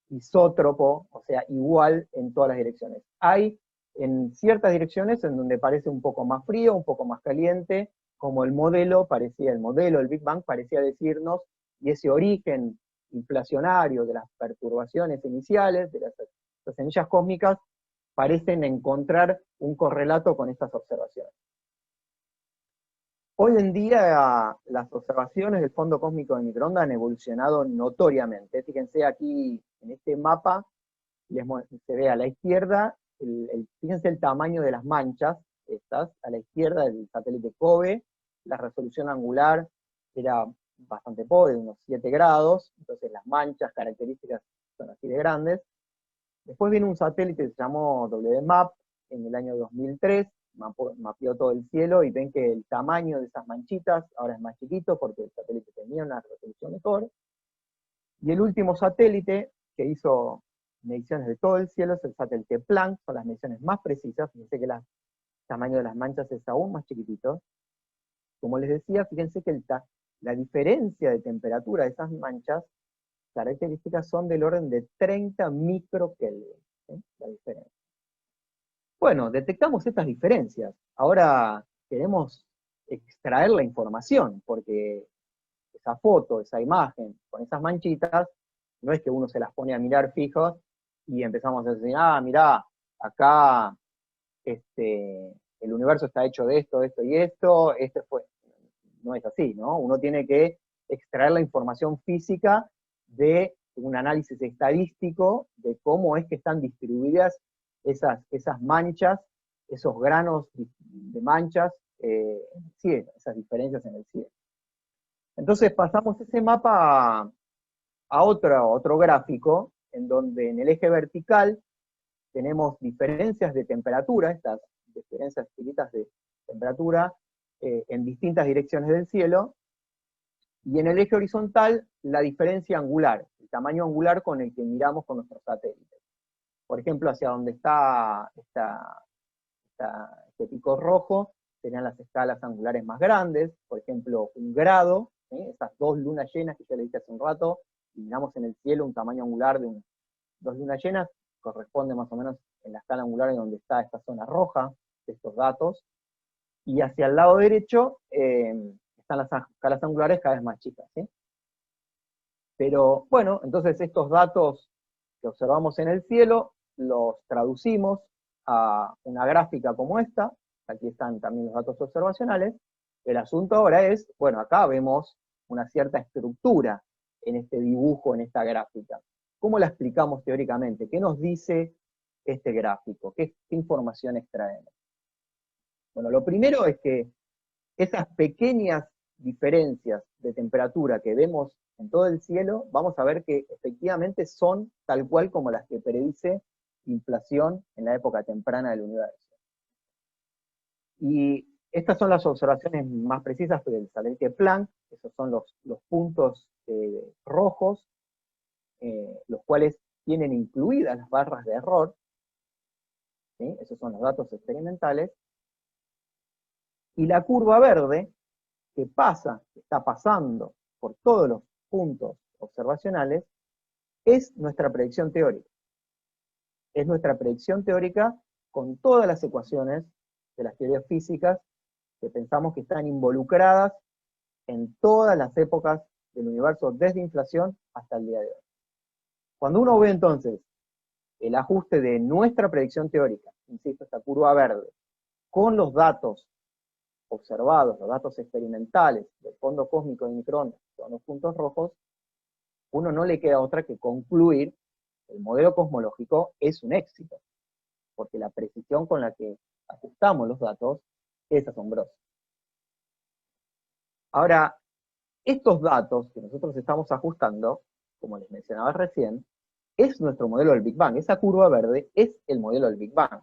isótropo, o sea, igual en todas las direcciones. Hay en ciertas direcciones en donde parece un poco más frío, un poco más caliente, como el modelo el Big Bang parecía decirnos, y ese origen inflacionario de las perturbaciones iniciales, de las semillas cósmicas, parecen encontrar un correlato con estas observaciones. Hoy en día las observaciones del fondo cósmico de microondas han evolucionado notoriamente. Fíjense aquí en este mapa, se ve a la izquierda, fíjense el tamaño de las manchas, estas, a la izquierda del satélite COBE, la resolución angular era bastante pobre, de unos 7 grados, entonces las manchas características son así de grandes. Después viene un satélite que se llamó WMAP en el año 2003, mapeó todo el cielo y ven que el tamaño de esas manchitas ahora es más chiquito porque el satélite tenía una resolución mejor. Y el último satélite que hizo mediciones de todo el cielo es el satélite Planck, son las mediciones más precisas, fíjense que el tamaño de las manchas es aún más chiquitito. Como les decía, fíjense que la diferencia de temperatura de esas manchas, características son del orden de 30 microkelvin, ¿sí? La diferencia. Bueno, detectamos estas diferencias. Ahora queremos extraer la información, porque esa foto, esa imagen, con esas manchitas, no es que uno se las pone a mirar fijos y empezamos a decir, mirá, acá el universo está hecho de esto, esto y esto, no es así, ¿no? Uno tiene que extraer la información física de un análisis estadístico de cómo es que están distribuidas esas manchas, esos granos de manchas, sí, esas diferencias en el cielo. Entonces pasamos ese mapa a otro gráfico, en donde en el eje vertical tenemos diferencias de temperatura, estas diferencias chiquitas de temperatura, en distintas direcciones del cielo, y en el eje horizontal la diferencia angular, el tamaño angular con el que miramos con nuestros satélites. Por ejemplo, hacia donde está este pico rojo, serían las escalas angulares más grandes, por ejemplo, un grado, ¿sí? Esas 2 lunas llenas que ya le dije hace un rato, y miramos en el cielo un tamaño angular de 2 lunas llenas, corresponde más o menos en la escala angular en donde está esta zona roja de estos datos, y hacia el lado derecho están las escalas angulares cada vez más chicas, ¿sí? Pero bueno, entonces estos datos que observamos en el cielo los traducimos a una gráfica como esta. Aquí están también los datos observacionales. El asunto ahora es, bueno, acá vemos una cierta estructura en este dibujo, en esta gráfica. ¿Cómo la explicamos teóricamente? ¿Qué nos dice este gráfico? ¿Qué información extraemos? Bueno, lo primero es que esas pequeñas diferencias de temperatura que vemos en todo el cielo, vamos a ver que efectivamente son tal cual como las que predice inflación en la época temprana del universo. Y estas son las observaciones más precisas del satélite Planck. Esos son los puntos rojos, los cuales tienen incluidas las barras de error, ¿sí? Esos son los datos experimentales. Y la curva verde, que está pasando por todos los puntos observacionales, es nuestra predicción teórica. Es nuestra predicción teórica con todas las ecuaciones de las teorías físicas que pensamos que están involucradas en todas las épocas del universo, desde inflación hasta el día de hoy. Cuando uno ve entonces el ajuste de nuestra predicción teórica, insisto, esta curva verde, con los datos observados, los datos experimentales del fondo cósmico de microondas, con los puntos rojos, uno no le queda otra que concluir que el modelo cosmológico es un éxito, porque la precisión con la que ajustamos los datos es asombrosa. Ahora, estos datos que nosotros estamos ajustando, como les mencionaba recién, es nuestro modelo del Big Bang. Esa curva verde es el modelo del Big Bang.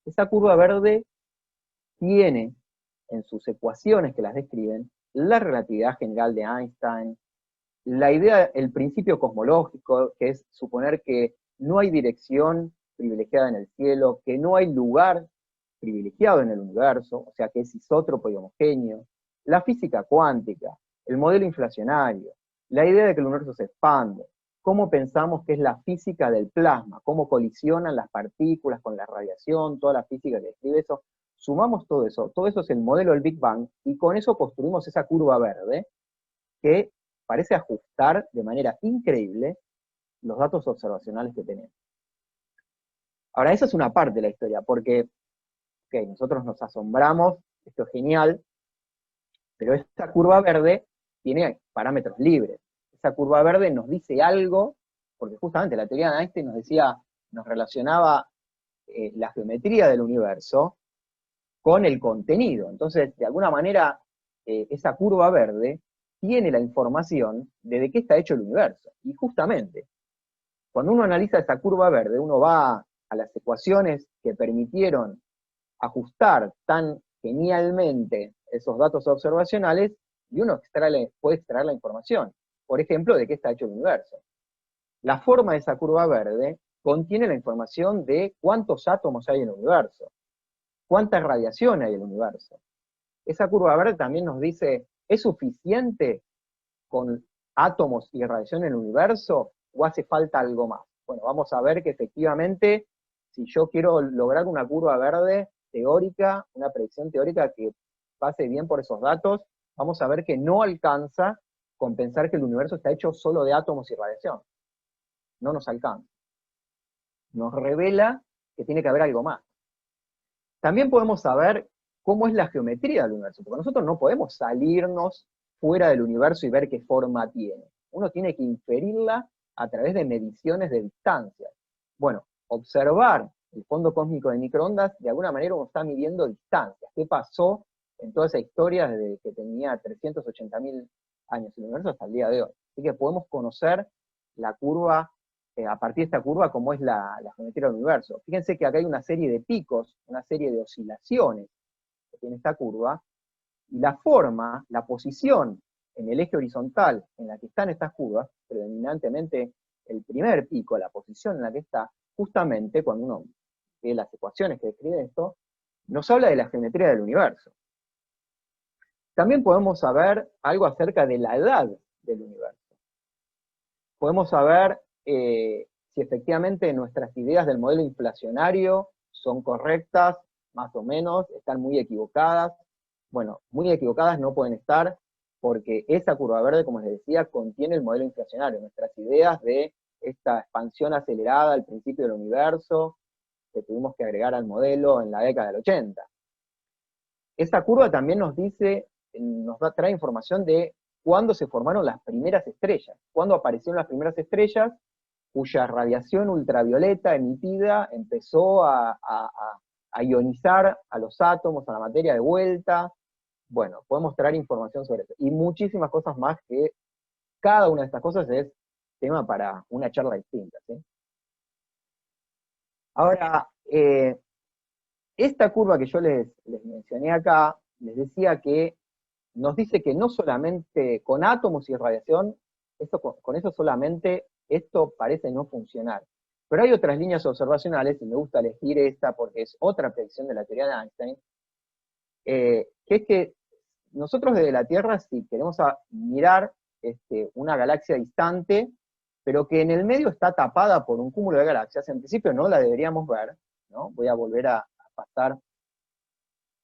Esa curva verde tiene en sus ecuaciones que las describen la relatividad general de Einstein, la idea, el principio cosmológico, que es suponer que no hay dirección privilegiada en el cielo, que no hay lugar privilegiado en el universo, o sea que es isótropo y homogéneo, la física cuántica, el modelo inflacionario, la idea de que el universo se expande, cómo pensamos que es la física del plasma, cómo colisionan las partículas con la radiación, toda la física que describe eso. Sumamos todo eso es el modelo del Big Bang, y con eso construimos esa curva verde, que parece ajustar de manera increíble los datos observacionales que tenemos. Ahora, esa es una parte de la historia, porque nosotros nos asombramos, esto es genial, pero esta curva verde tiene parámetros libres. Esa curva verde nos dice algo, porque justamente la teoría de Einstein nos relacionaba la geometría del universo con el contenido. Entonces, de alguna manera, esa curva verde tiene la información de qué está hecho el universo. Y justamente, cuando uno analiza esa curva verde, uno va a las ecuaciones que permitieron ajustar tan genialmente esos datos observacionales, y uno puede extraer la información. Por ejemplo, de qué está hecho el universo. La forma de esa curva verde contiene la información de cuántos átomos hay en el universo, cuánta radiación hay en el universo. Esa curva verde también nos dice, ¿es suficiente con átomos y radiación en el universo o hace falta algo más? Bueno, vamos a ver que efectivamente, si yo quiero lograr una curva verde teórica, una predicción teórica que pase bien por esos datos, vamos a ver que no alcanza con pensar que el universo está hecho solo de átomos y radiación. No nos alcanza. Nos revela que tiene que haber algo más. También podemos saber cómo es la geometría del universo, porque nosotros no podemos salirnos fuera del universo y ver qué forma tiene. Uno tiene que inferirla a través de mediciones de distancias. Bueno, observar el fondo cósmico de microondas, de alguna manera uno está midiendo distancias. ¿Qué pasó en toda esa historia desde que tenía 380.000 años el universo hasta el día de hoy? Así que podemos conocer la curva, a partir de esta curva, cómo es la geometría del universo. Fíjense que acá hay una serie de picos, una serie de oscilaciones que tiene esta curva, y la forma, la posición en el eje horizontal en la que están estas curvas, predominantemente el primer pico, la posición en la que está, justamente cuando uno ve las ecuaciones que describen esto, nos habla de la geometría del universo. También podemos saber algo acerca de la edad del universo. Podemos saber si efectivamente nuestras ideas del modelo inflacionario son correctas, más o menos, están muy equivocadas. Bueno, muy equivocadas no pueden estar, porque esa curva verde, como les decía, contiene el modelo inflacionario. Nuestras ideas de esta expansión acelerada al principio del universo que tuvimos que agregar al modelo en la década del 80. Esta curva también nos dice, trae información de cuándo se formaron las primeras estrellas, cuándo aparecieron las primeras estrellas cuya radiación ultravioleta emitida empezó a ionizar a los átomos, a la materia de vuelta. Bueno, podemos traer información sobre eso. Y muchísimas cosas más que cada una de estas cosas es tema para una charla distinta, ¿sí? Ahora, esta curva que yo les mencioné acá, les decía que nos dice que no solamente con átomos y radiación, con eso solamente esto parece no funcionar. Pero hay otras líneas observacionales, y me gusta elegir esta porque es otra predicción de la teoría de Einstein, que es que nosotros desde la Tierra, si queremos mirar una galaxia distante, pero que en el medio está tapada por un cúmulo de galaxias, en principio no la deberíamos ver, ¿no? Voy a volver a pasar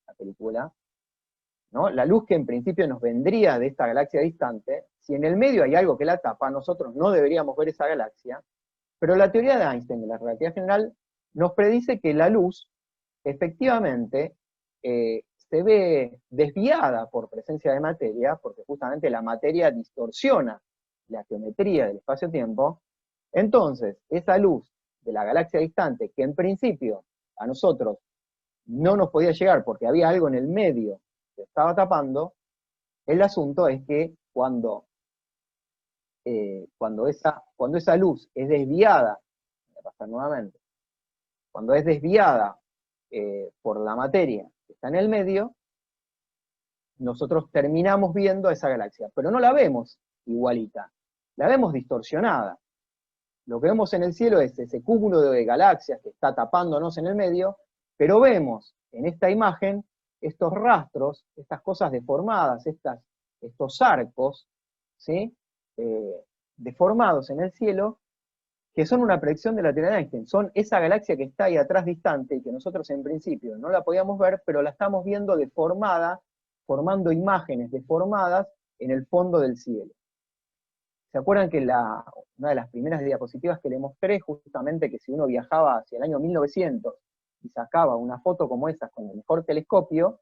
la película, ¿no? La luz que en principio nos vendría de esta galaxia distante, si en el medio hay algo que la tapa, nosotros no deberíamos ver esa galaxia, pero la teoría de Einstein de la relatividad general nos predice que la luz efectivamente se ve desviada por presencia de materia, porque justamente la materia distorsiona la geometría del espacio-tiempo. Entonces, esa luz de la galaxia distante, que en principio a nosotros no nos podía llegar porque había algo en el medio que estaba tapando, el asunto es que cuando esa luz es desviada, voy a pasar nuevamente, cuando es desviada por la materia que está en el medio, nosotros terminamos viendo esa galaxia, pero no la vemos igualita, la vemos distorsionada. Lo que vemos en el cielo es ese cúmulo de galaxias que está tapándonos en el medio, pero vemos en esta imagen estos rastros, estas cosas deformadas, estos arcos, ¿sí? Deformados en el cielo, que son una predicción de la teoría de Einstein. Son esa galaxia que está ahí atrás distante y que nosotros en principio no la podíamos ver, pero la estamos viendo deformada, formando imágenes deformadas en el fondo del cielo. ¿Se acuerdan que una de las primeras diapositivas que les mostré, justamente que si uno viajaba hacia el año 1900 y sacaba una foto como esa con el mejor telescopio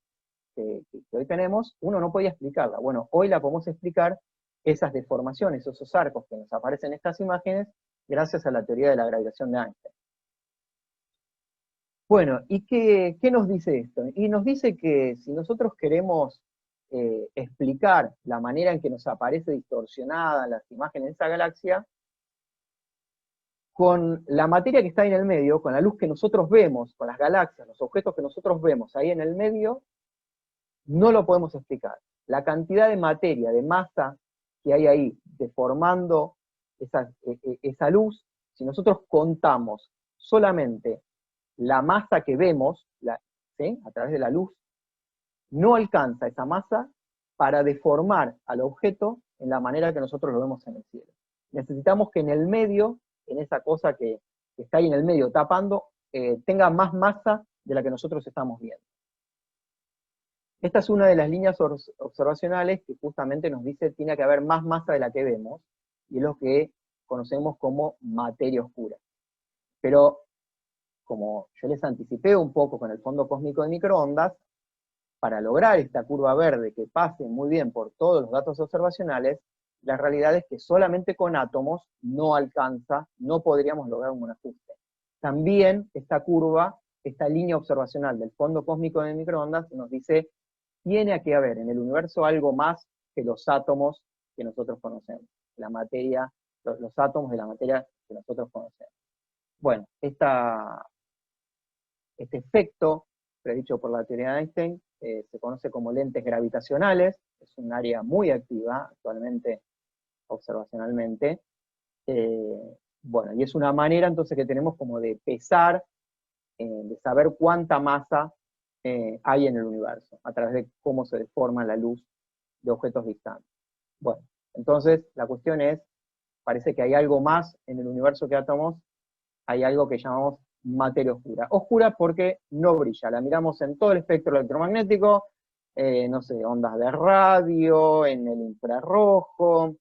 que hoy tenemos, uno no podía explicarla? Bueno, hoy la podemos explicar, esas deformaciones, esos arcos que nos aparecen en estas imágenes, gracias a la teoría de la gravitación de Einstein. Bueno, ¿y qué nos dice esto? Y nos dice que si nosotros queremos explicar la manera en que nos aparece distorsionada las imágenes de esa galaxia, con la materia que está ahí en el medio, con la luz que nosotros vemos, con las galaxias, los objetos que nosotros vemos ahí en el medio, no lo podemos explicar. La cantidad de materia, de masa que hay ahí, deformando esa luz, si nosotros contamos solamente la masa que vemos, ¿sí? A través de la luz, no alcanza esa masa para deformar al objeto en la manera que nosotros lo vemos en el cielo. Necesitamos que en el medio, en esa cosa que está ahí en el medio tapando, tenga más masa de la que nosotros estamos viendo. Esta es una de las líneas observacionales que justamente nos dice que tiene que haber más masa de la que vemos, y es lo que conocemos como materia oscura. Pero, como yo les anticipé un poco con el fondo cósmico de microondas, para lograr esta curva verde que pase muy bien por todos los datos observacionales, la realidad es que solamente con átomos no alcanza, no podríamos lograr un buen ajuste. También esta curva, esta línea observacional del fondo cósmico de microondas nos dice, tiene que haber en el universo algo más que los átomos que nosotros conocemos, la materia, los átomos de la materia que nosotros conocemos. Bueno, este efecto predicho por la teoría de Einstein se conoce como lentes gravitacionales, es un área muy activa actualmente observacionalmente. Bueno, y es una manera entonces que tenemos como de pesar, de saber cuánta masa hay en el universo, a través de cómo se deforma la luz de objetos distantes. Bueno, entonces la cuestión es, parece que hay algo más en el universo que átomos, hay algo que llamamos materia oscura. Oscura porque no brilla, la miramos en todo el espectro electromagnético, no sé, ondas de radio, en el infrarrojo,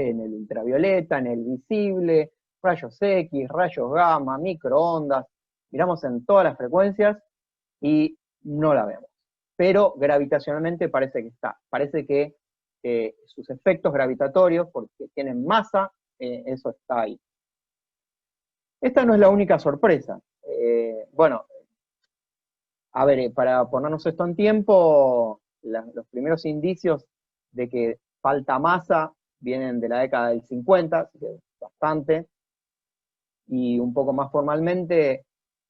en el ultravioleta, en el visible, rayos X, rayos gamma, microondas, miramos en todas las frecuencias y no la vemos. Pero gravitacionalmente parece que está, parece que sus efectos gravitatorios, porque tienen masa, eso está ahí. Esta no es la única sorpresa. Bueno, a ver, para ponernos esto en tiempo, los primeros indicios de que falta masa vienen de la década del 50, así que bastante, y un poco más formalmente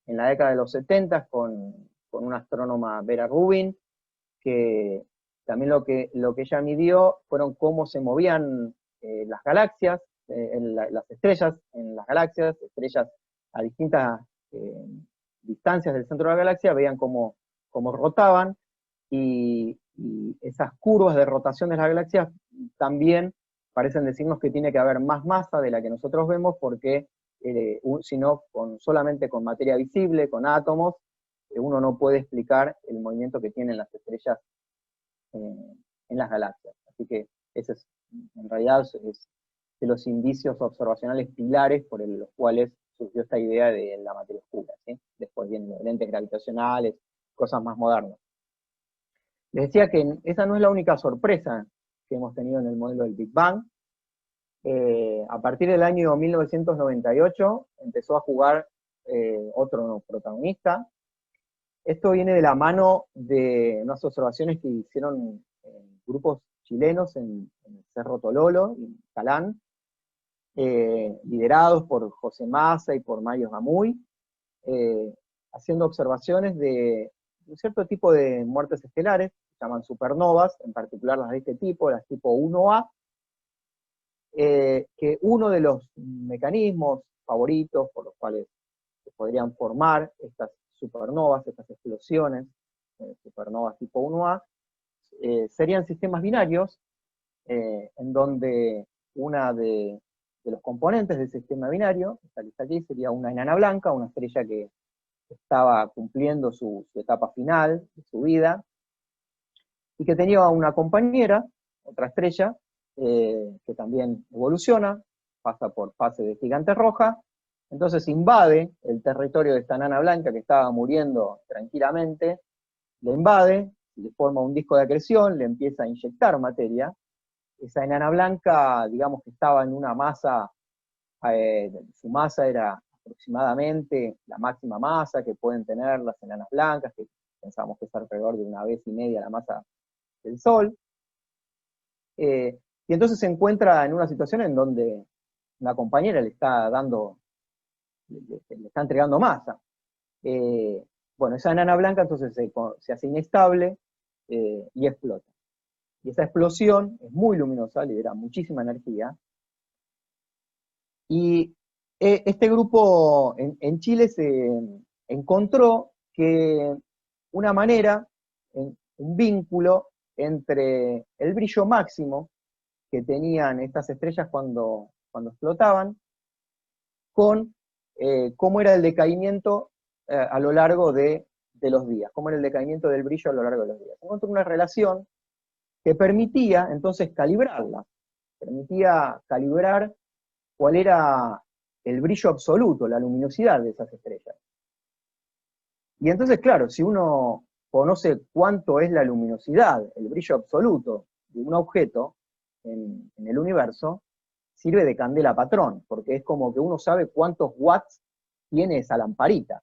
en la década de los 70 con una astrónoma, Vera Rubin, que también lo que ella midió fueron cómo se movían las galaxias, las estrellas en las galaxias, estrellas a distintas distancias del centro de la galaxia, veían cómo rotaban, y esas curvas de rotación de las galaxias también parecen decirnos que tiene que haber más masa de la que nosotros vemos, porque si no, solamente con materia visible, con átomos, uno no puede explicar el movimiento que tienen las estrellas en las galaxias. Así que ese es, en realidad, es de los indicios observacionales pilares por los cuales surgió esta idea de la materia oscura, ¿sí? Después vienen lentes gravitacionales, cosas más modernas. Les decía que esa no es la única sorpresa que hemos tenido en el modelo del Big Bang. A partir del año 1998 empezó a jugar otro protagonista. Esto viene de la mano de unas observaciones que hicieron grupos chilenos en el Cerro Tololo, en Calán, liderados por José Massa y por Mario Gamuy, haciendo observaciones de un cierto tipo de muertes estelares, se llaman supernovas, en particular las de este tipo, las tipo 1A, que uno de los mecanismos favoritos por los cuales se podrían formar estas supernovas, estas explosiones, supernovas tipo 1A, serían sistemas binarios, en donde una de los componentes del sistema binario, esta que está aquí, sería una enana blanca, una estrella que estaba cumpliendo su etapa final de su vida, y que tenía una compañera, otra estrella, que también evoluciona, pasa por fase de gigante roja, entonces invade el territorio de esta enana blanca que estaba muriendo tranquilamente, le invade, le forma un disco de acreción, le empieza a inyectar materia. Esa enana blanca, digamos que estaba en una masa, su masa era aproximadamente la máxima masa que pueden tener las enanas blancas, que pensamos que es alrededor de 1,5 veces la masa del Sol. Y entonces se encuentra en una situación en donde una compañera le está entregando masa. Bueno, esa enana blanca entonces se hace inestable y explota. Y esa explosión es muy luminosa, libera muchísima energía. Y este grupo en Chile se encontró que una manera, un vínculo entre el brillo máximo que tenían estas estrellas cuando explotaban, con cómo era el decaimiento a lo largo de los días, cómo era el decaimiento del brillo a lo largo de los días. Encontró una relación que permitía entonces calibrarla, permitía calibrar cuál era el brillo absoluto, la luminosidad de esas estrellas. Y entonces, claro, si uno conoce cuánto es la luminosidad, el brillo absoluto de un objeto en el universo, sirve de candela patrón, porque es como que uno sabe cuántos watts tiene esa lamparita.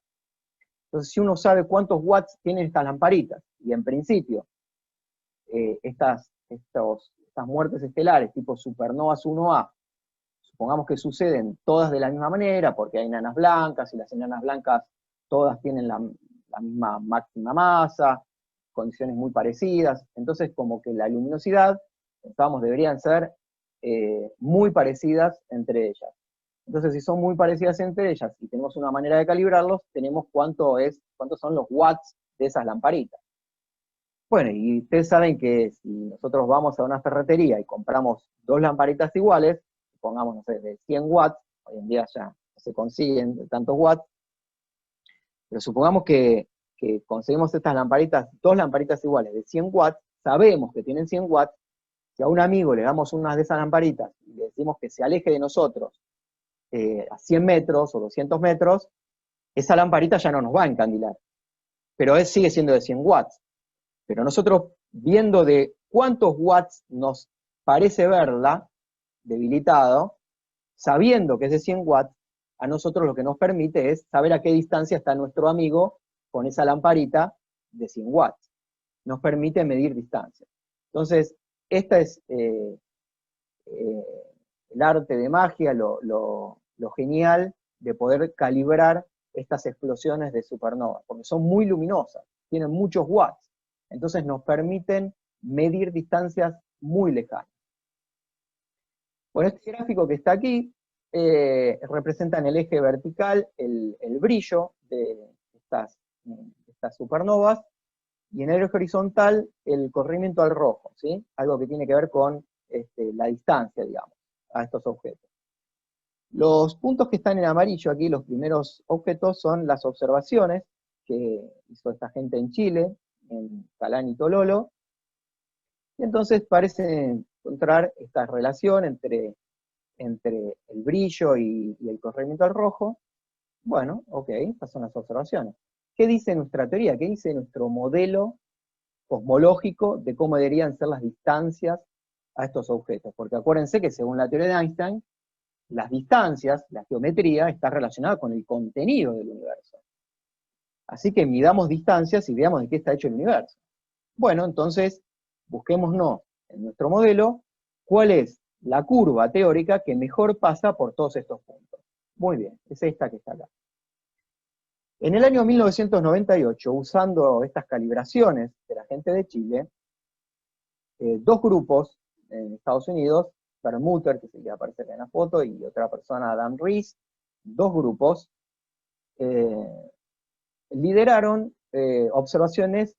Entonces, si uno sabe cuántos watts tienen estas lamparitas, y en principio estas muertes estelares tipo supernovas 1A, supongamos que suceden todas de la misma manera, porque hay enanas blancas, y las enanas blancas todas tienen la misma máxima masa, condiciones muy parecidas, entonces como que la luminosidad, pensábamos, deberían ser muy parecidas entre ellas. Entonces, si son muy parecidas entre ellas y tenemos una manera de calibrarlos, tenemos cuántos son los watts de esas lamparitas. Bueno, y ustedes saben que si nosotros vamos a una ferretería y compramos 2 lamparitas iguales, pongamos, no sé, de 100 watts, hoy en día ya no se consiguen de tantos watts, pero supongamos que conseguimos estas lamparitas, 2 lamparitas iguales de 100 watts, sabemos que tienen 100 watts, si a un amigo le damos unas de esas lamparitas y le decimos que se aleje de nosotros a 100 metros o 200 metros, esa lamparita ya no nos va a encandilar. Pero sigue siendo de 100 watts. Pero nosotros, viendo de cuántos watts nos parece verla, debilitado, sabiendo que es de 100 watts, a nosotros lo que nos permite es saber a qué distancia está nuestro amigo con esa lamparita de 100 watts. Nos permite medir distancia. Entonces, esta es el arte de magia, lo genial de poder calibrar estas explosiones de supernovas, porque son muy luminosas, tienen muchos watts, entonces nos permiten medir distancias muy lejanas. Bueno, este gráfico que está aquí representa en el eje vertical el brillo de estas supernovas, y en el eje horizontal el corrimiento al rojo, ¿sí? Algo que tiene que ver con la distancia, digamos, a estos objetos. Los puntos que están en amarillo aquí, los primeros objetos, son las observaciones que hizo esta gente en Chile, en Calán y Tololo, y entonces parece encontrar esta relación entre el brillo y el corrimiento al rojo. Bueno, ok, estas son las observaciones. ¿Qué dice nuestra teoría? ¿Qué dice nuestro modelo cosmológico de cómo deberían ser las distancias a estos objetos? Porque acuérdense que según la teoría de Einstein, las distancias, la geometría, está relacionada con el contenido del universo. Así que midamos distancias y veamos de qué está hecho el universo. Bueno, entonces, busquémonos en nuestro modelo cuál es la curva teórica que mejor pasa por todos estos puntos. Muy bien, es esta que está acá. En el año 1998, usando estas calibraciones de la gente de Chile, dos grupos en Estados Unidos, Perlmutter, que se que aparece en la foto, y otra persona, Adam Rees, dos grupos, lideraron observaciones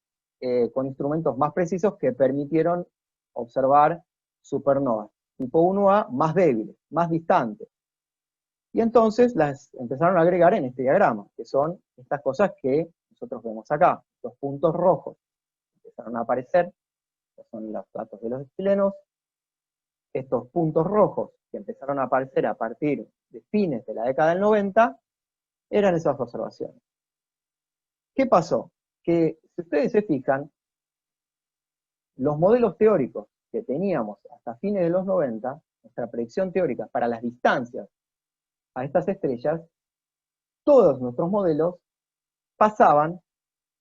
con instrumentos más precisos que permitieron observar supernovas tipo 1A más débiles, más distantes. Y entonces las empezaron a agregar en este diagrama, que son estas cosas que nosotros vemos acá. Los puntos rojos empezaron a aparecer, que son los datos de los chilenos. Estos puntos rojos que empezaron a aparecer a partir de fines de la década del 90, eran esas observaciones. ¿Qué pasó? Que, si ustedes se fijan, los modelos teóricos que teníamos hasta fines de los 90, nuestra predicción teórica para las distancias a estas estrellas, todos nuestros modelos pasaban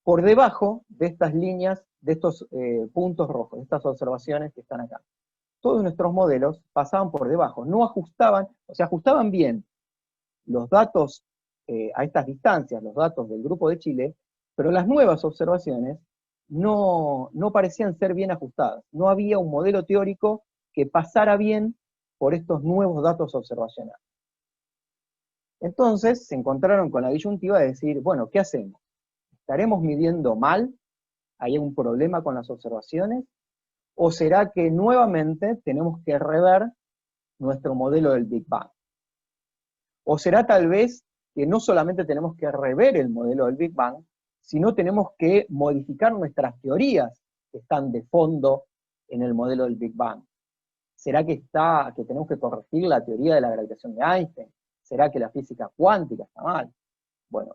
por debajo de estas líneas, de estos puntos rojos, de estas observaciones que están acá. Todos nuestros modelos pasaban por debajo, no ajustaban, o sea, ajustaban bien los datos a estas distancias, los datos del grupo de Chile, pero las nuevas observaciones no parecían ser bien ajustadas. No había un modelo teórico que pasara bien por estos nuevos datos observacionales. Entonces se encontraron con la disyuntiva de decir, bueno, ¿qué hacemos? ¿Estaremos midiendo mal? ¿Hay un problema con las observaciones? ¿O será que nuevamente tenemos que rever nuestro modelo del Big Bang? ¿O será tal vez que no solamente tenemos que rever el modelo del Big Bang, sino tenemos que modificar nuestras teorías que están de fondo en el modelo del Big Bang? ¿Será que tenemos que corregir la teoría de la gravitación de Einstein? ¿Será que la física cuántica está mal? Bueno,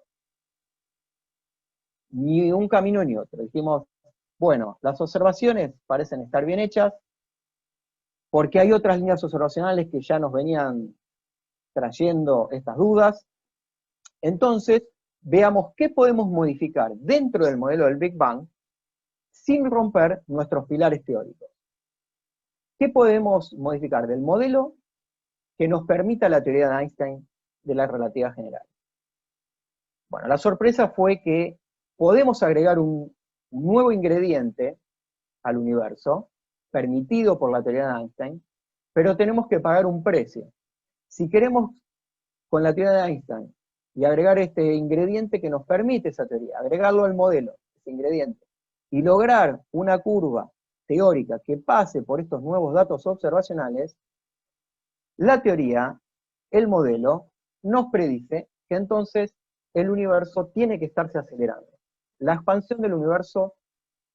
ni un camino ni otro. Dijimos, bueno, las observaciones parecen estar bien hechas, porque hay otras líneas observacionales que ya nos venían trayendo estas dudas. Entonces, veamos qué podemos modificar dentro del modelo del Big Bang sin romper nuestros pilares teóricos. ¿Qué podemos modificar del modelo que nos permita la teoría de Einstein de la relatividad general? Bueno, la sorpresa fue que podemos agregar un nuevo ingrediente al universo, permitido por la teoría de Einstein, pero tenemos que pagar un precio. Si queremos, con la teoría de Einstein, y agregar este ingrediente que nos permite esa teoría, agregarlo al modelo, ese ingrediente, y lograr una curva teórica que pase por estos nuevos datos observacionales, la teoría, el modelo, nos predice que entonces el universo tiene que estarse acelerando. La expansión del universo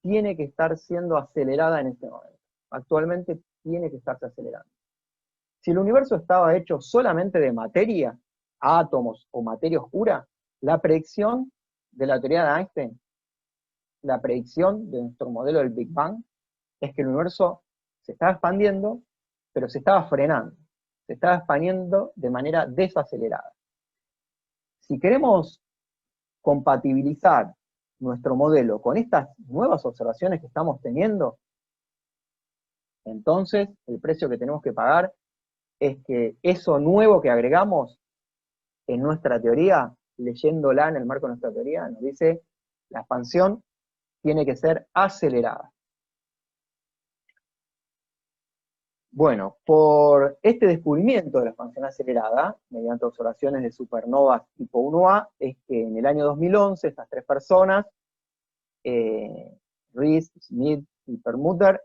tiene que estar siendo acelerada en este momento. Actualmente tiene que estarse acelerando. Si el universo estaba hecho solamente de materia, átomos o materia oscura, la predicción de la teoría de Einstein, la predicción de nuestro modelo del Big Bang, es que el universo se estaba expandiendo, pero se estaba frenando, se estaba expandiendo de manera desacelerada. Si queremos compatibilizar nuestro modelo con estas nuevas observaciones que estamos teniendo, entonces el precio que tenemos que pagar es que eso nuevo que agregamos en nuestra teoría, leyéndola en el marco de nuestra teoría, nos dice la expansión tiene que ser acelerada. Bueno, por este descubrimiento de la expansión acelerada, mediante observaciones de supernovas tipo 1A, es que en el año 2011 estas tres personas, Rees, Smith y Perlmutter,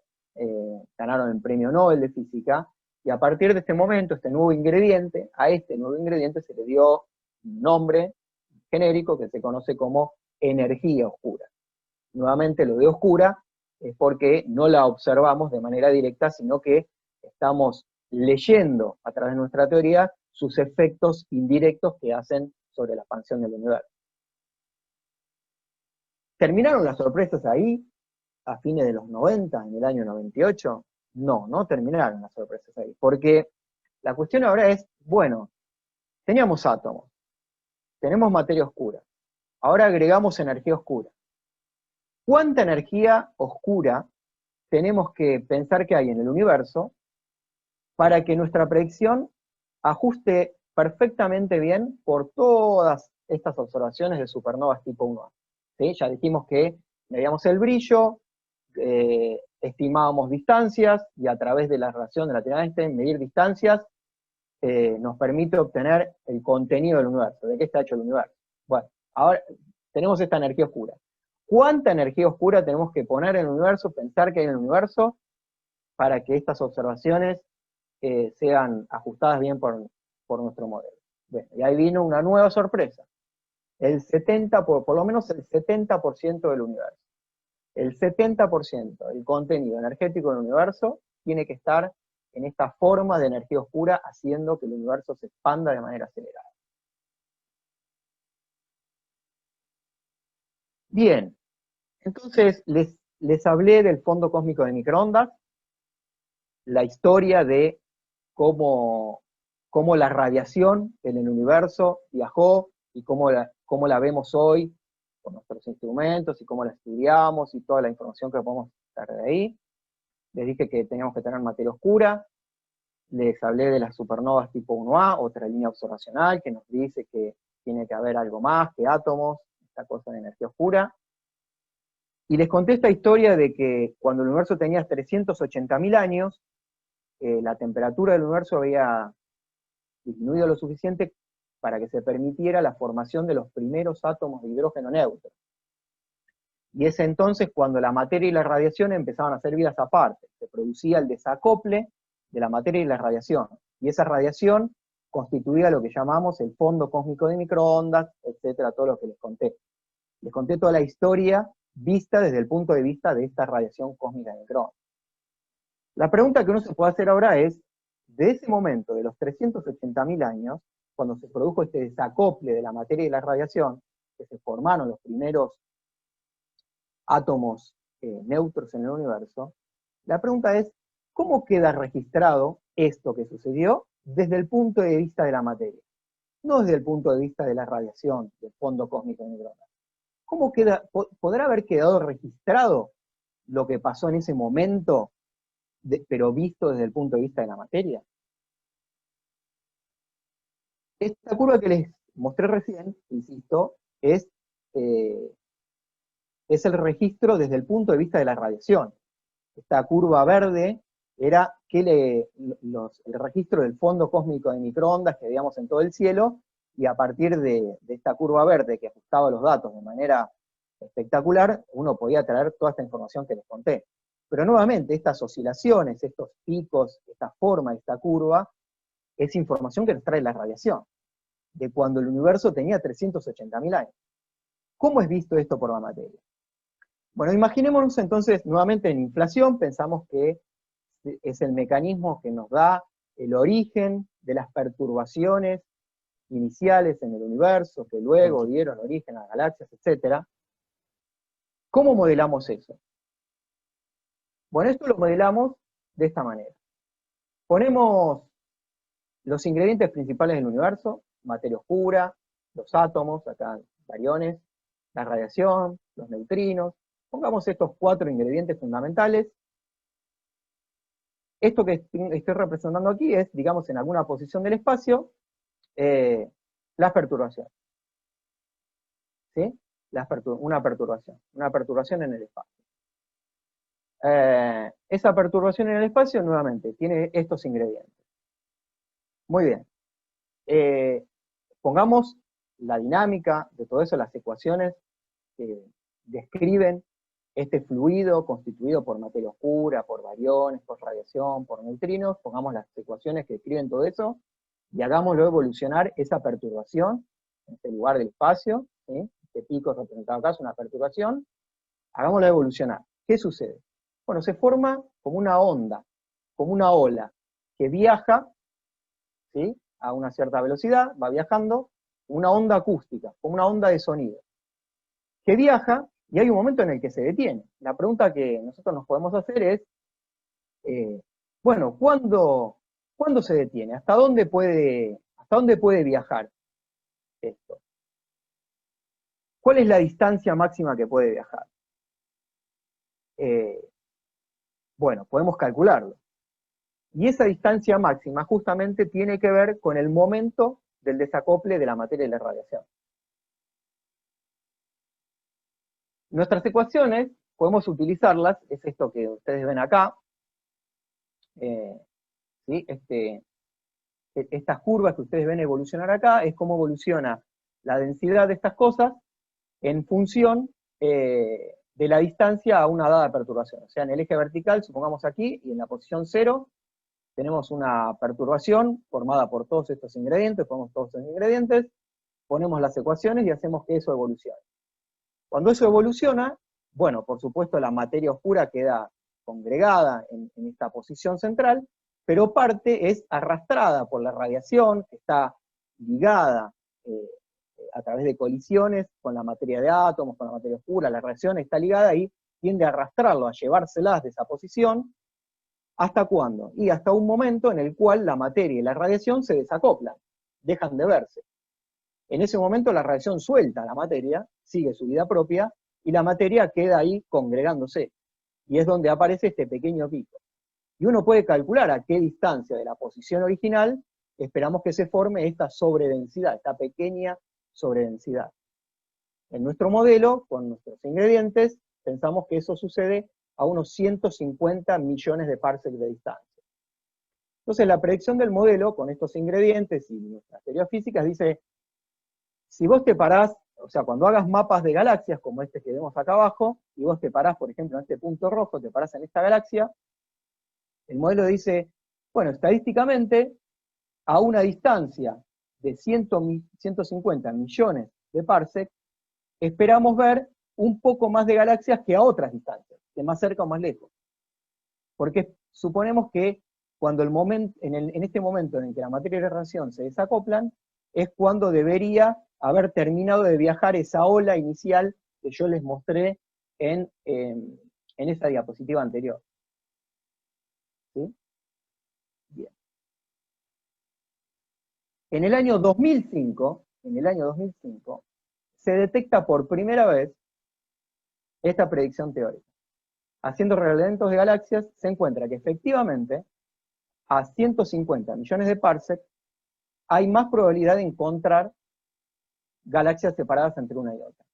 ganaron el premio Nobel de Física, y a partir de este momento, a este nuevo ingrediente se le dio un nombre genérico que se conoce como energía oscura. Nuevamente lo de oscura es porque no la observamos de manera directa, sino que estamos leyendo a través de nuestra teoría sus efectos indirectos que hacen sobre la expansión del universo. ¿Terminaron las sorpresas ahí, a fines de los 90, en el año 98? No, no terminaron las sorpresas ahí, porque la cuestión ahora es, bueno, teníamos átomos, tenemos materia oscura, ahora agregamos energía oscura. ¿Cuánta energía oscura tenemos que pensar que hay en el universo para que nuestra predicción ajuste perfectamente bien por todas estas observaciones de supernovas tipo 1A? ¿Sí? Ya dijimos que medíamos el brillo, estimábamos distancias, y a través de la relación de la teoría de Einstein, medir distancias nos permite obtener el contenido del universo. ¿De qué está hecho el universo? Bueno, ahora tenemos esta energía oscura. ¿Cuánta energía oscura tenemos que poner en el universo, pensar que hay en el universo, para que estas observaciones sean ajustadas bien por nuestro modelo? Bueno, y ahí vino una nueva sorpresa. El 70%, por lo menos el 70% del universo. El 70% del contenido energético del universo tiene que estar en esta forma de energía oscura, haciendo que el universo se expanda de manera acelerada. Bien, entonces les hablé del fondo cósmico de microondas, la historia de cómo la radiación en el universo viajó y cómo la vemos hoy con nuestros instrumentos y cómo la estudiamos y toda la información que podemos sacar de ahí. Les dije que teníamos que tener materia oscura, les hablé de las supernovas tipo 1A, otra línea observacional que nos dice que tiene que haber algo más que átomos, esta cosa de energía oscura. Y les conté esta historia de que cuando el universo tenía 380.000 años, la temperatura del universo había disminuido lo suficiente para que se permitiera la formación de los primeros átomos de hidrógeno neutro. Y es entonces cuando la materia y la radiación empezaban a ser vidas aparte. Se producía el desacople de la materia y la radiación. Y esa radiación constituía lo que llamamos el fondo cósmico de microondas, etcétera, todo lo que les conté. Les conté toda la historia vista desde el punto de vista de esta radiación cósmica de microondas. La pregunta que uno se puede hacer ahora es, de ese momento, de los 380.000 años, cuando se produjo este desacople de la materia y la radiación, que se formaron los primeros átomos neutros en el universo, la pregunta es, ¿cómo queda registrado esto que sucedió desde el punto de vista de la materia? No desde el punto de vista de la radiación, del fondo cósmico de microondas. ¿Cómo podrá haber quedado registrado lo que pasó en ese momento, pero visto desde el punto de vista de la materia? Esta curva que les mostré recién, insisto, es el registro desde el punto de vista de la radiación. Esta curva verde era el registro del fondo cósmico de microondas que veíamos en todo el cielo, y a partir de esta curva verde que ajustaba los datos de manera espectacular, uno podía traer toda esta información que les conté. Pero nuevamente, estas oscilaciones, estos picos, esta forma, esta curva, es información que nos trae la radiación, de cuando el universo tenía 380.000 años. ¿Cómo es visto esto por la materia? Bueno, imaginémonos entonces nuevamente en inflación, pensamos que es el mecanismo que nos da el origen de las perturbaciones iniciales en el universo, que luego dieron origen a galaxias, etc. ¿Cómo modelamos eso? Bueno, esto lo modelamos de esta manera. Ponemos los ingredientes principales del universo, materia oscura, los átomos, acá bariones, la radiación, los neutrinos. Pongamos estos 4 ingredientes fundamentales. Esto que estoy representando aquí es, digamos, en alguna posición del espacio, las perturbaciones. ¿Sí? Una perturbación en el espacio. Esa perturbación en el espacio, nuevamente, tiene estos ingredientes. Muy bien. Pongamos la dinámica de todo eso, las ecuaciones que describen este fluido constituido por materia oscura, por bariones, por radiación, por neutrinos. Pongamos las ecuaciones que describen todo eso y hagámoslo evolucionar esa perturbación en este lugar del espacio, ¿sí? Este pico representado acá es una perturbación. Hagámoslo evolucionar. ¿Qué sucede? Bueno, se forma como una onda, como una ola, que viaja, ¿sí?, a una cierta velocidad, va viajando, una onda acústica, como una onda de sonido, que viaja y hay un momento en el que se detiene. La pregunta que nosotros nos podemos hacer es, bueno, ¿cuándo se detiene? ¿Hasta dónde puede viajar esto? ¿Cuál es la distancia máxima que puede viajar? Bueno, podemos calcularlo. Y esa distancia máxima justamente tiene que ver con el momento del desacople de la materia y la radiación. Nuestras ecuaciones, podemos utilizarlas, es esto que ustedes ven acá, ¿sí? Estas curvas que ustedes ven evolucionar acá, es cómo evoluciona la densidad de estas cosas en función de la distancia a una dada perturbación. O sea, en el eje vertical, supongamos aquí, y en la posición 0, tenemos una perturbación formada por todos estos ingredientes, ponemos todos estos ingredientes, ponemos las ecuaciones y hacemos que eso evolucione. Cuando eso evoluciona, bueno, por supuesto la materia oscura queda congregada en esta posición central, pero parte es arrastrada por la radiación, que está ligada a través de colisiones con la materia de átomos, con la materia oscura, la radiación está ligada y tiende a arrastrarlo, a llevárselas de esa posición. ¿Hasta cuándo? Y hasta un momento en el cual la materia y la radiación se desacoplan, dejan de verse. En ese momento la radiación suelta a la materia, sigue su vida propia, y la materia queda ahí congregándose. Y es donde aparece este pequeño pico. Y uno puede calcular a qué distancia de la posición original esperamos que se forme esta sobredensidad, esta pequeña sobredensidad. En nuestro modelo, con nuestros ingredientes, pensamos que eso sucede a unos 150 millones de parsecs de distancia. Entonces la predicción del modelo, con estos ingredientes y nuestras teorías físicas, dice, si vos te parás, o sea, cuando hagas mapas de galaxias, como este que vemos acá abajo, y vos te parás, por ejemplo, en este punto rojo, te parás en esta galaxia, el modelo dice, bueno, estadísticamente, a una distancia de 150 millones de parsecs, esperamos ver un poco más de galaxias que a otras distancias, de más cerca o más lejos. Porque suponemos que cuando en este momento en el que la materia y la radiación se desacoplan, es cuando debería haber terminado de viajar esa ola inicial que yo les mostré en esa diapositiva anterior. ¿Sí? Bien. En el año 2005, se detecta por primera vez esta predicción teórica. Haciendo reglamentos de galaxias, se encuentra que efectivamente, a 150 millones de parsecs, hay más probabilidad de encontrar galaxias separadas entre una y otra.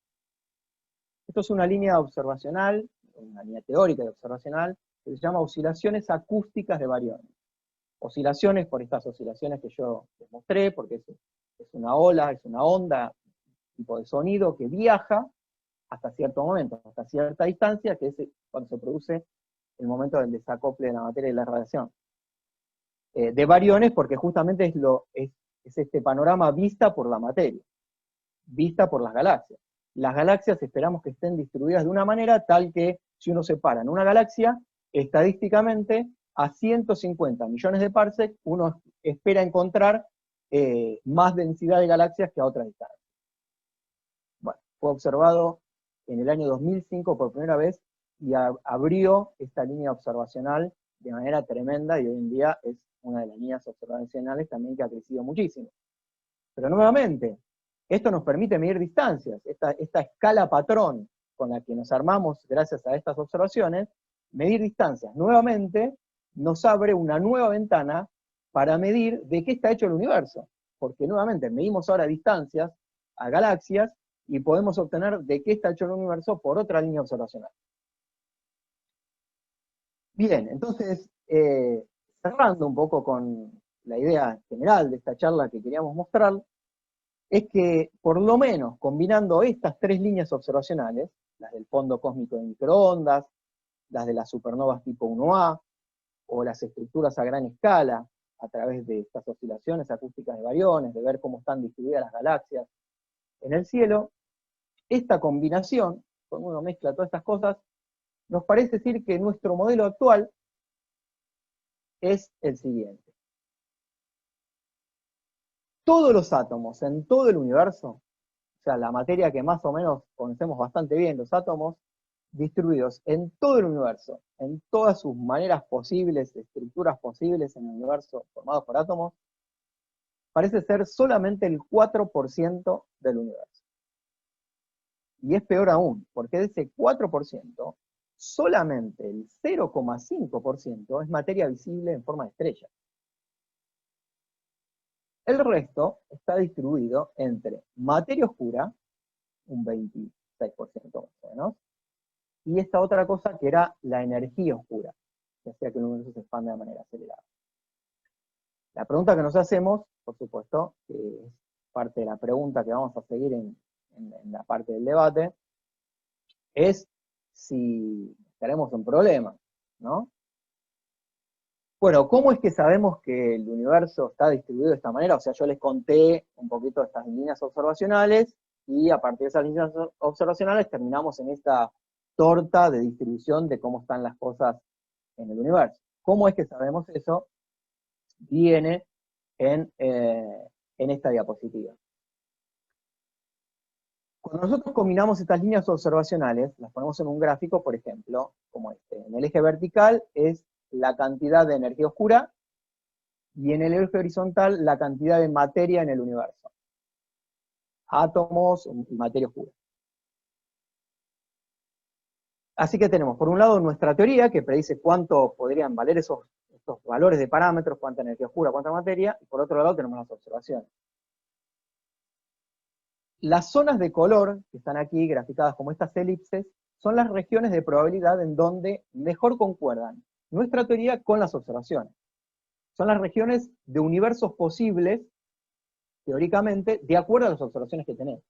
Esto es una línea observacional, una línea teórica y observacional, que se llama oscilaciones acústicas de bariones. Oscilaciones por estas oscilaciones que yo les mostré, porque es una ola, es una onda, tipo de sonido que viaja hasta cierto momento, hasta cierta distancia, que es cuando se produce el momento del desacople de la materia y la radiación. De bariones, porque justamente es este panorama vista por la materia, vista por las galaxias. Las galaxias esperamos que estén distribuidas de una manera tal que si uno se para en una galaxia, estadísticamente a 150 millones de parsecs, uno espera encontrar más densidad de galaxias que a otra distancia. Bueno, fue observado en el año 2005 por primera vez y abrió esta línea observacional de manera tremenda y hoy en día es una de las líneas observacionales también que ha crecido muchísimo. Pero nuevamente, esto nos permite medir distancias, esta escala patrón con la que nos armamos gracias a estas observaciones, medir distancias. Nuevamente nos abre una nueva ventana para medir de qué está hecho el universo, porque nuevamente medimos ahora distancias a galaxias y podemos obtener de qué está hecho el universo por otra línea observacional. Bien, entonces, cerrando un poco con la idea general de esta charla que queríamos mostrar, es que por lo menos combinando estas tres líneas observacionales, las del fondo cósmico de microondas, las de las supernovas tipo 1A, o las estructuras a gran escala, a través de estas oscilaciones acústicas de bariones, de ver cómo están distribuidas las galaxias en el cielo, esta combinación, cuando uno mezcla todas estas cosas, nos parece decir que nuestro modelo actual es el siguiente. Todos los átomos en todo el universo, o sea, la materia que más o menos conocemos bastante bien, los átomos, distribuidos en todo el universo, en todas sus maneras posibles, estructuras posibles en el universo formados por átomos, parece ser solamente el 4% del universo. Y es peor aún, porque de ese 4%, solamente el 0,5% es materia visible en forma de estrella. El resto está distribuido entre materia oscura, un 26% más o menos, y esta otra cosa que era la energía oscura, que hacía que el universo se expanda de manera acelerada. La pregunta que nos hacemos, por supuesto, que es parte de la pregunta que vamos a seguir en la parte del debate, es si estaremos en problemas, ¿no? Bueno, ¿cómo es que sabemos que el universo está distribuido de esta manera? O sea, yo les conté un poquito de estas líneas observacionales, y a partir de esas líneas observacionales terminamos en esta torta de distribución de cómo están las cosas en el universo. ¿Cómo es que sabemos eso? Viene en esta diapositiva. Cuando nosotros combinamos estas líneas observacionales, las ponemos en un gráfico, por ejemplo, como este. En el eje vertical es la cantidad de energía oscura, y en el eje horizontal la cantidad de materia en el universo. Átomos y materia oscura. Así que tenemos, por un lado, nuestra teoría, que predice cuánto podrían valer estos valores de parámetros, cuánta energía oscura, cuánta materia, y por otro lado tenemos las observaciones. Las zonas de color, que están aquí graficadas como estas elipses, son las regiones de probabilidad en donde mejor concuerdan nuestra teoría con las observaciones. Son las regiones de universos posibles, teóricamente, de acuerdo a las observaciones que tenemos.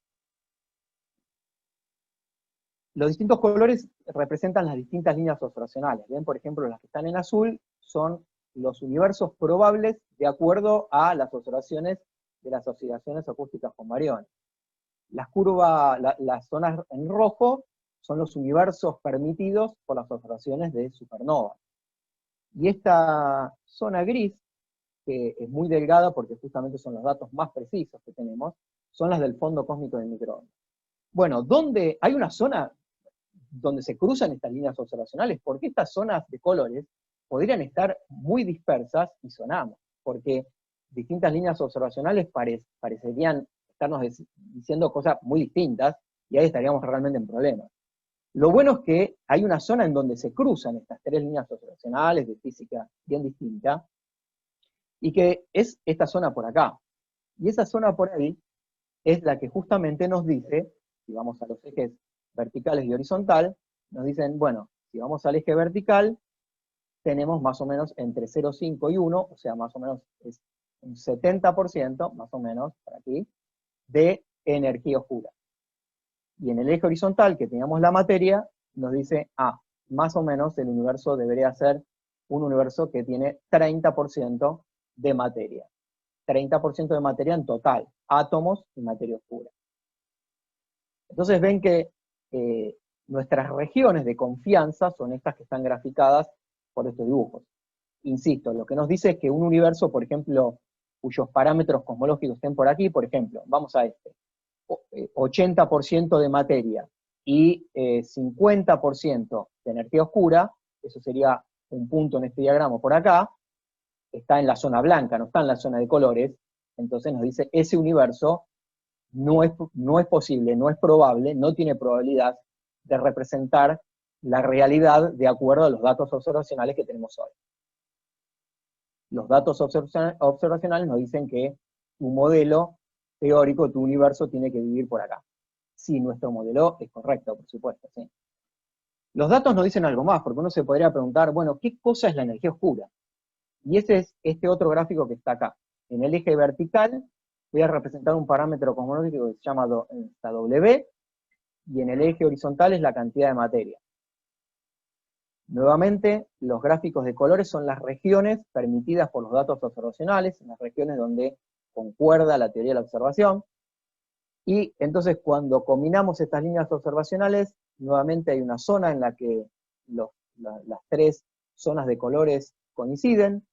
Los distintos colores representan las distintas líneas observacionales. ¿Ven? Por ejemplo, las que están en azul son los universos probables de acuerdo a las observaciones de las oscilaciones acústicas con bariones. Las zonas en rojo son los universos permitidos por las observaciones de supernovas. Y esta zona gris, que es muy delgada porque justamente son los datos más precisos que tenemos, son las del fondo cósmico de microondas. Bueno, ¿dónde hay una zona donde se cruzan estas líneas observacionales? Porque estas zonas de colores podrían estar muy dispersas y sonamos, porque distintas líneas observacionales parecerían estarnos diciendo cosas muy distintas, y ahí estaríamos realmente en problemas. Lo bueno es que hay una zona en donde se cruzan estas tres líneas observacionales de física bien distinta, y que es esta zona por acá. Y esa zona por ahí es la que justamente nos dice, si vamos a los ejes verticales y horizontal, nos dicen, bueno, si vamos al eje vertical, tenemos más o menos entre 0,5 y 1, o sea, más o menos es un 70%, más o menos, por aquí, de energía oscura. Y en el eje horizontal, que teníamos la materia, nos dice, más o menos el universo debería ser un universo que tiene 30% de materia. 30% de materia en total, átomos y materia oscura. Entonces ven que nuestras regiones de confianza son estas que están graficadas por estos dibujos. insisto, lo que nos dice es que un universo, por ejemplo, cuyos parámetros cosmológicos estén por aquí, por ejemplo, vamos a este, 80% de materia y 50% de energía oscura, eso sería un punto en este diagrama por acá, está en la zona blanca, no está en la zona de colores, entonces nos dice, ese universo no es posible, no es probable, no tiene probabilidad de representar la realidad de acuerdo a los datos observacionales que tenemos hoy. Los datos observacionales nos dicen que tu modelo teórico, tu universo, tiene que vivir por acá. Sí, nuestro modelo es correcto, por supuesto, sí. Los datos nos dicen algo más, porque uno se podría preguntar, bueno, ¿qué cosa es la energía oscura? Y ese es este otro gráfico que está acá. En el eje vertical voy a representar un parámetro cosmológico que se llama la W, y en el eje horizontal es la cantidad de materia. Nuevamente, los gráficos de colores son las regiones permitidas por los datos observacionales, las regiones donde concuerda la teoría de la observación, y entonces cuando combinamos estas líneas observacionales, nuevamente hay una zona en la que las tres zonas de colores coinciden,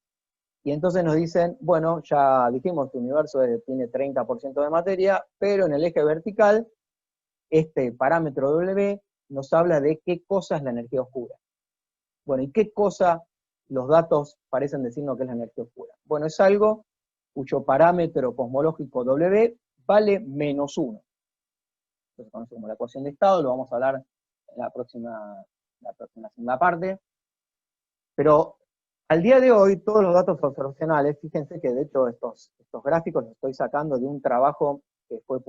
y entonces nos dicen, bueno, ya dijimos que el universo tiene 30% de materia, pero en el eje vertical, este parámetro W nos habla de qué cosa es la energía oscura. Bueno, ¿y qué cosa los datos parecen decirnos que es la energía oscura? Bueno, es algo cuyo parámetro cosmológico W vale -1. Esto se conoce como la ecuación de estado, lo vamos a hablar en la próxima segunda parte. Pero al día de hoy, todos los datos observacionales, fíjense que de hecho estos gráficos los estoy sacando de un trabajo que fue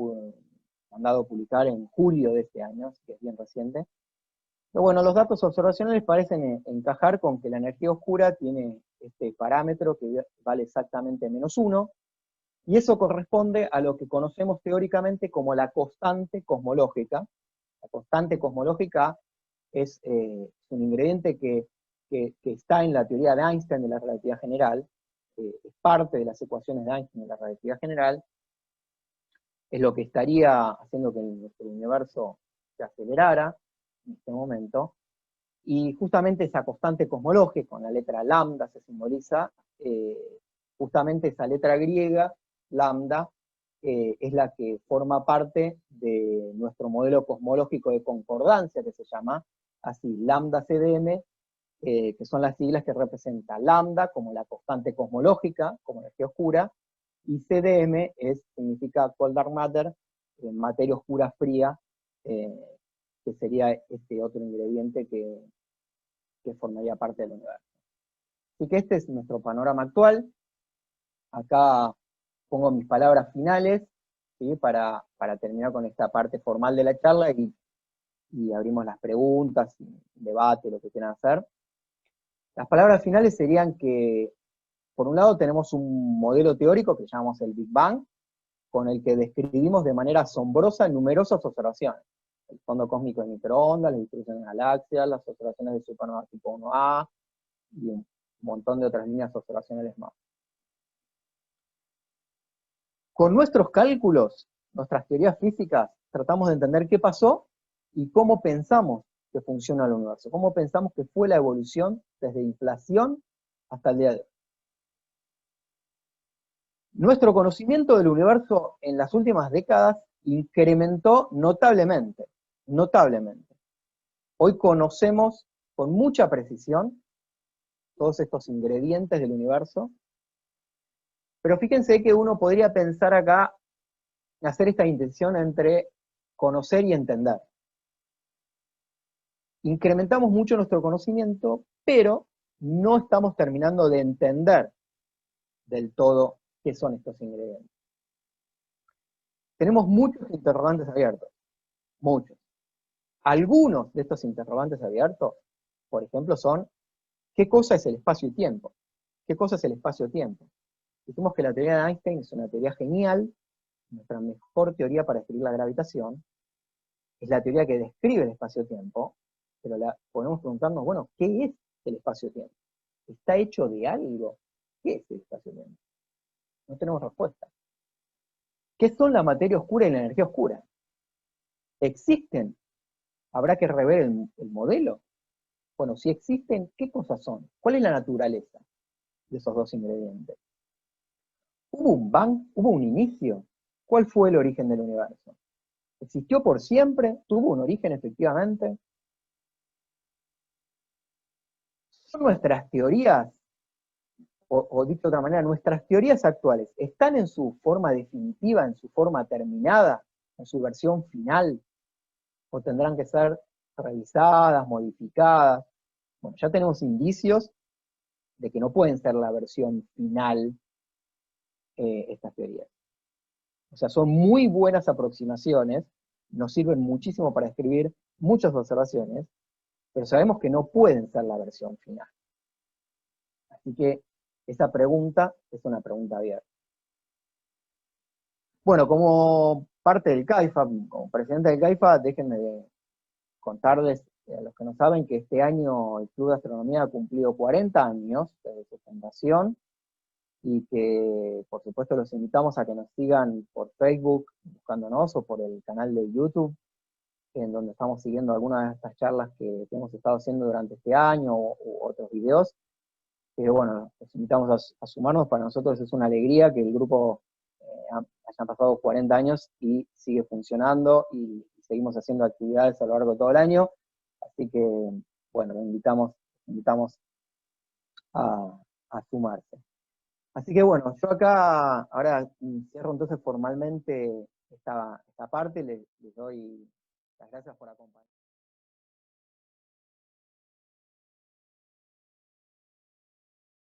mandado a publicar en julio de este año, así que es bien reciente. Pero bueno, los datos observacionales parecen encajar con que la energía oscura tiene este parámetro que vale exactamente -1, y eso corresponde a lo que conocemos teóricamente como la constante cosmológica. La constante cosmológica es un ingrediente que está en la teoría de Einstein de la relatividad general, es parte de las ecuaciones de Einstein de la relatividad general, es lo que estaría haciendo que nuestro universo se acelerara en este momento, y justamente esa constante cosmológica, con la letra lambda se simboliza, justamente esa letra griega, lambda, es la que forma parte de nuestro modelo cosmológico de concordancia, que se llama así, lambda CDM, que son las siglas que representan lambda como la constante cosmológica, como energía oscura, y CDM significa cold dark matter, materia oscura fría, que sería este otro ingrediente que formaría parte del universo. Así que este es nuestro panorama actual. Acá pongo mis palabras finales, ¿sí? para terminar con esta parte formal de la charla, y abrimos las preguntas, debate, lo que quieran hacer. Las palabras finales serían que, por un lado, tenemos un modelo teórico que llamamos el Big Bang, con el que describimos de manera asombrosa numerosas observaciones. El fondo cósmico de microondas, las distribuciones de galaxias, las observaciones de supernova tipo 1A, y un montón de otras líneas observacionales más. Con nuestros cálculos, nuestras teorías físicas, tratamos de entender qué pasó y cómo pensamos que funciona el universo, cómo pensamos que fue la evolución desde inflación hasta el día de hoy. Nuestro conocimiento del universo en las últimas décadas incrementó notablemente, notablemente. Hoy conocemos con mucha precisión todos estos ingredientes del universo, pero fíjense que uno podría pensar acá, hacer esta distinción entre conocer y entender. Incrementamos mucho nuestro conocimiento, pero no estamos terminando de entender del todo qué son estos ingredientes. Tenemos muchos interrogantes abiertos, muchos. Algunos de estos interrogantes abiertos, por ejemplo, son ¿qué cosa es el espacio y tiempo? ¿Qué cosa es el espacio-tiempo? Dijimos que la teoría de Einstein es una teoría genial, nuestra mejor teoría para describir la gravitación, es la teoría que describe el espacio-tiempo, pero podemos preguntarnos, bueno, ¿qué es el espacio-tiempo? ¿Está hecho de algo? ¿Qué es el espacio-tiempo? No tenemos respuesta. ¿Qué son la materia oscura y la energía oscura? ¿Existen? ¿Habrá que rever el modelo? Bueno, si existen, ¿qué cosas son? ¿Cuál es la naturaleza? de esos dos ingredientes. ¿Hubo un bang? ¿Hubo un inicio? ¿Cuál fue el origen del universo? ¿Existió por siempre? ¿Tuvo un origen efectivamente? ¿Son nuestras teorías, o dicho de otra manera, nuestras teorías actuales, están en su forma definitiva, en su forma terminada, en su versión final? ¿O tendrán que ser revisadas, modificadas? Bueno, ya tenemos indicios de que no pueden ser la versión final estas teorías. O sea, son muy buenas aproximaciones, nos sirven muchísimo para escribir muchas observaciones, pero sabemos que no pueden ser la versión final. Así que esa pregunta es una pregunta abierta. Bueno, como parte del CAIFA, como presidente del CAIFA, déjenme contarles a los que no saben que este año el Club de Astronomía ha cumplido 40 años desde su fundación, y que por supuesto los invitamos a que nos sigan por Facebook buscándonos, o por el canal de YouTube, en donde estamos siguiendo algunas de estas charlas que hemos estado haciendo durante este año, u otros videos. Pero bueno, los invitamos a sumarnos. Para nosotros es una alegría que el grupo hayan pasado 40 años y sigue funcionando, y seguimos haciendo actividades a lo largo de todo el año. Así que, bueno, los invitamos a sumarse. Así que bueno, yo acá ahora cierro entonces formalmente esta parte, les doy las gracias por acompañarme.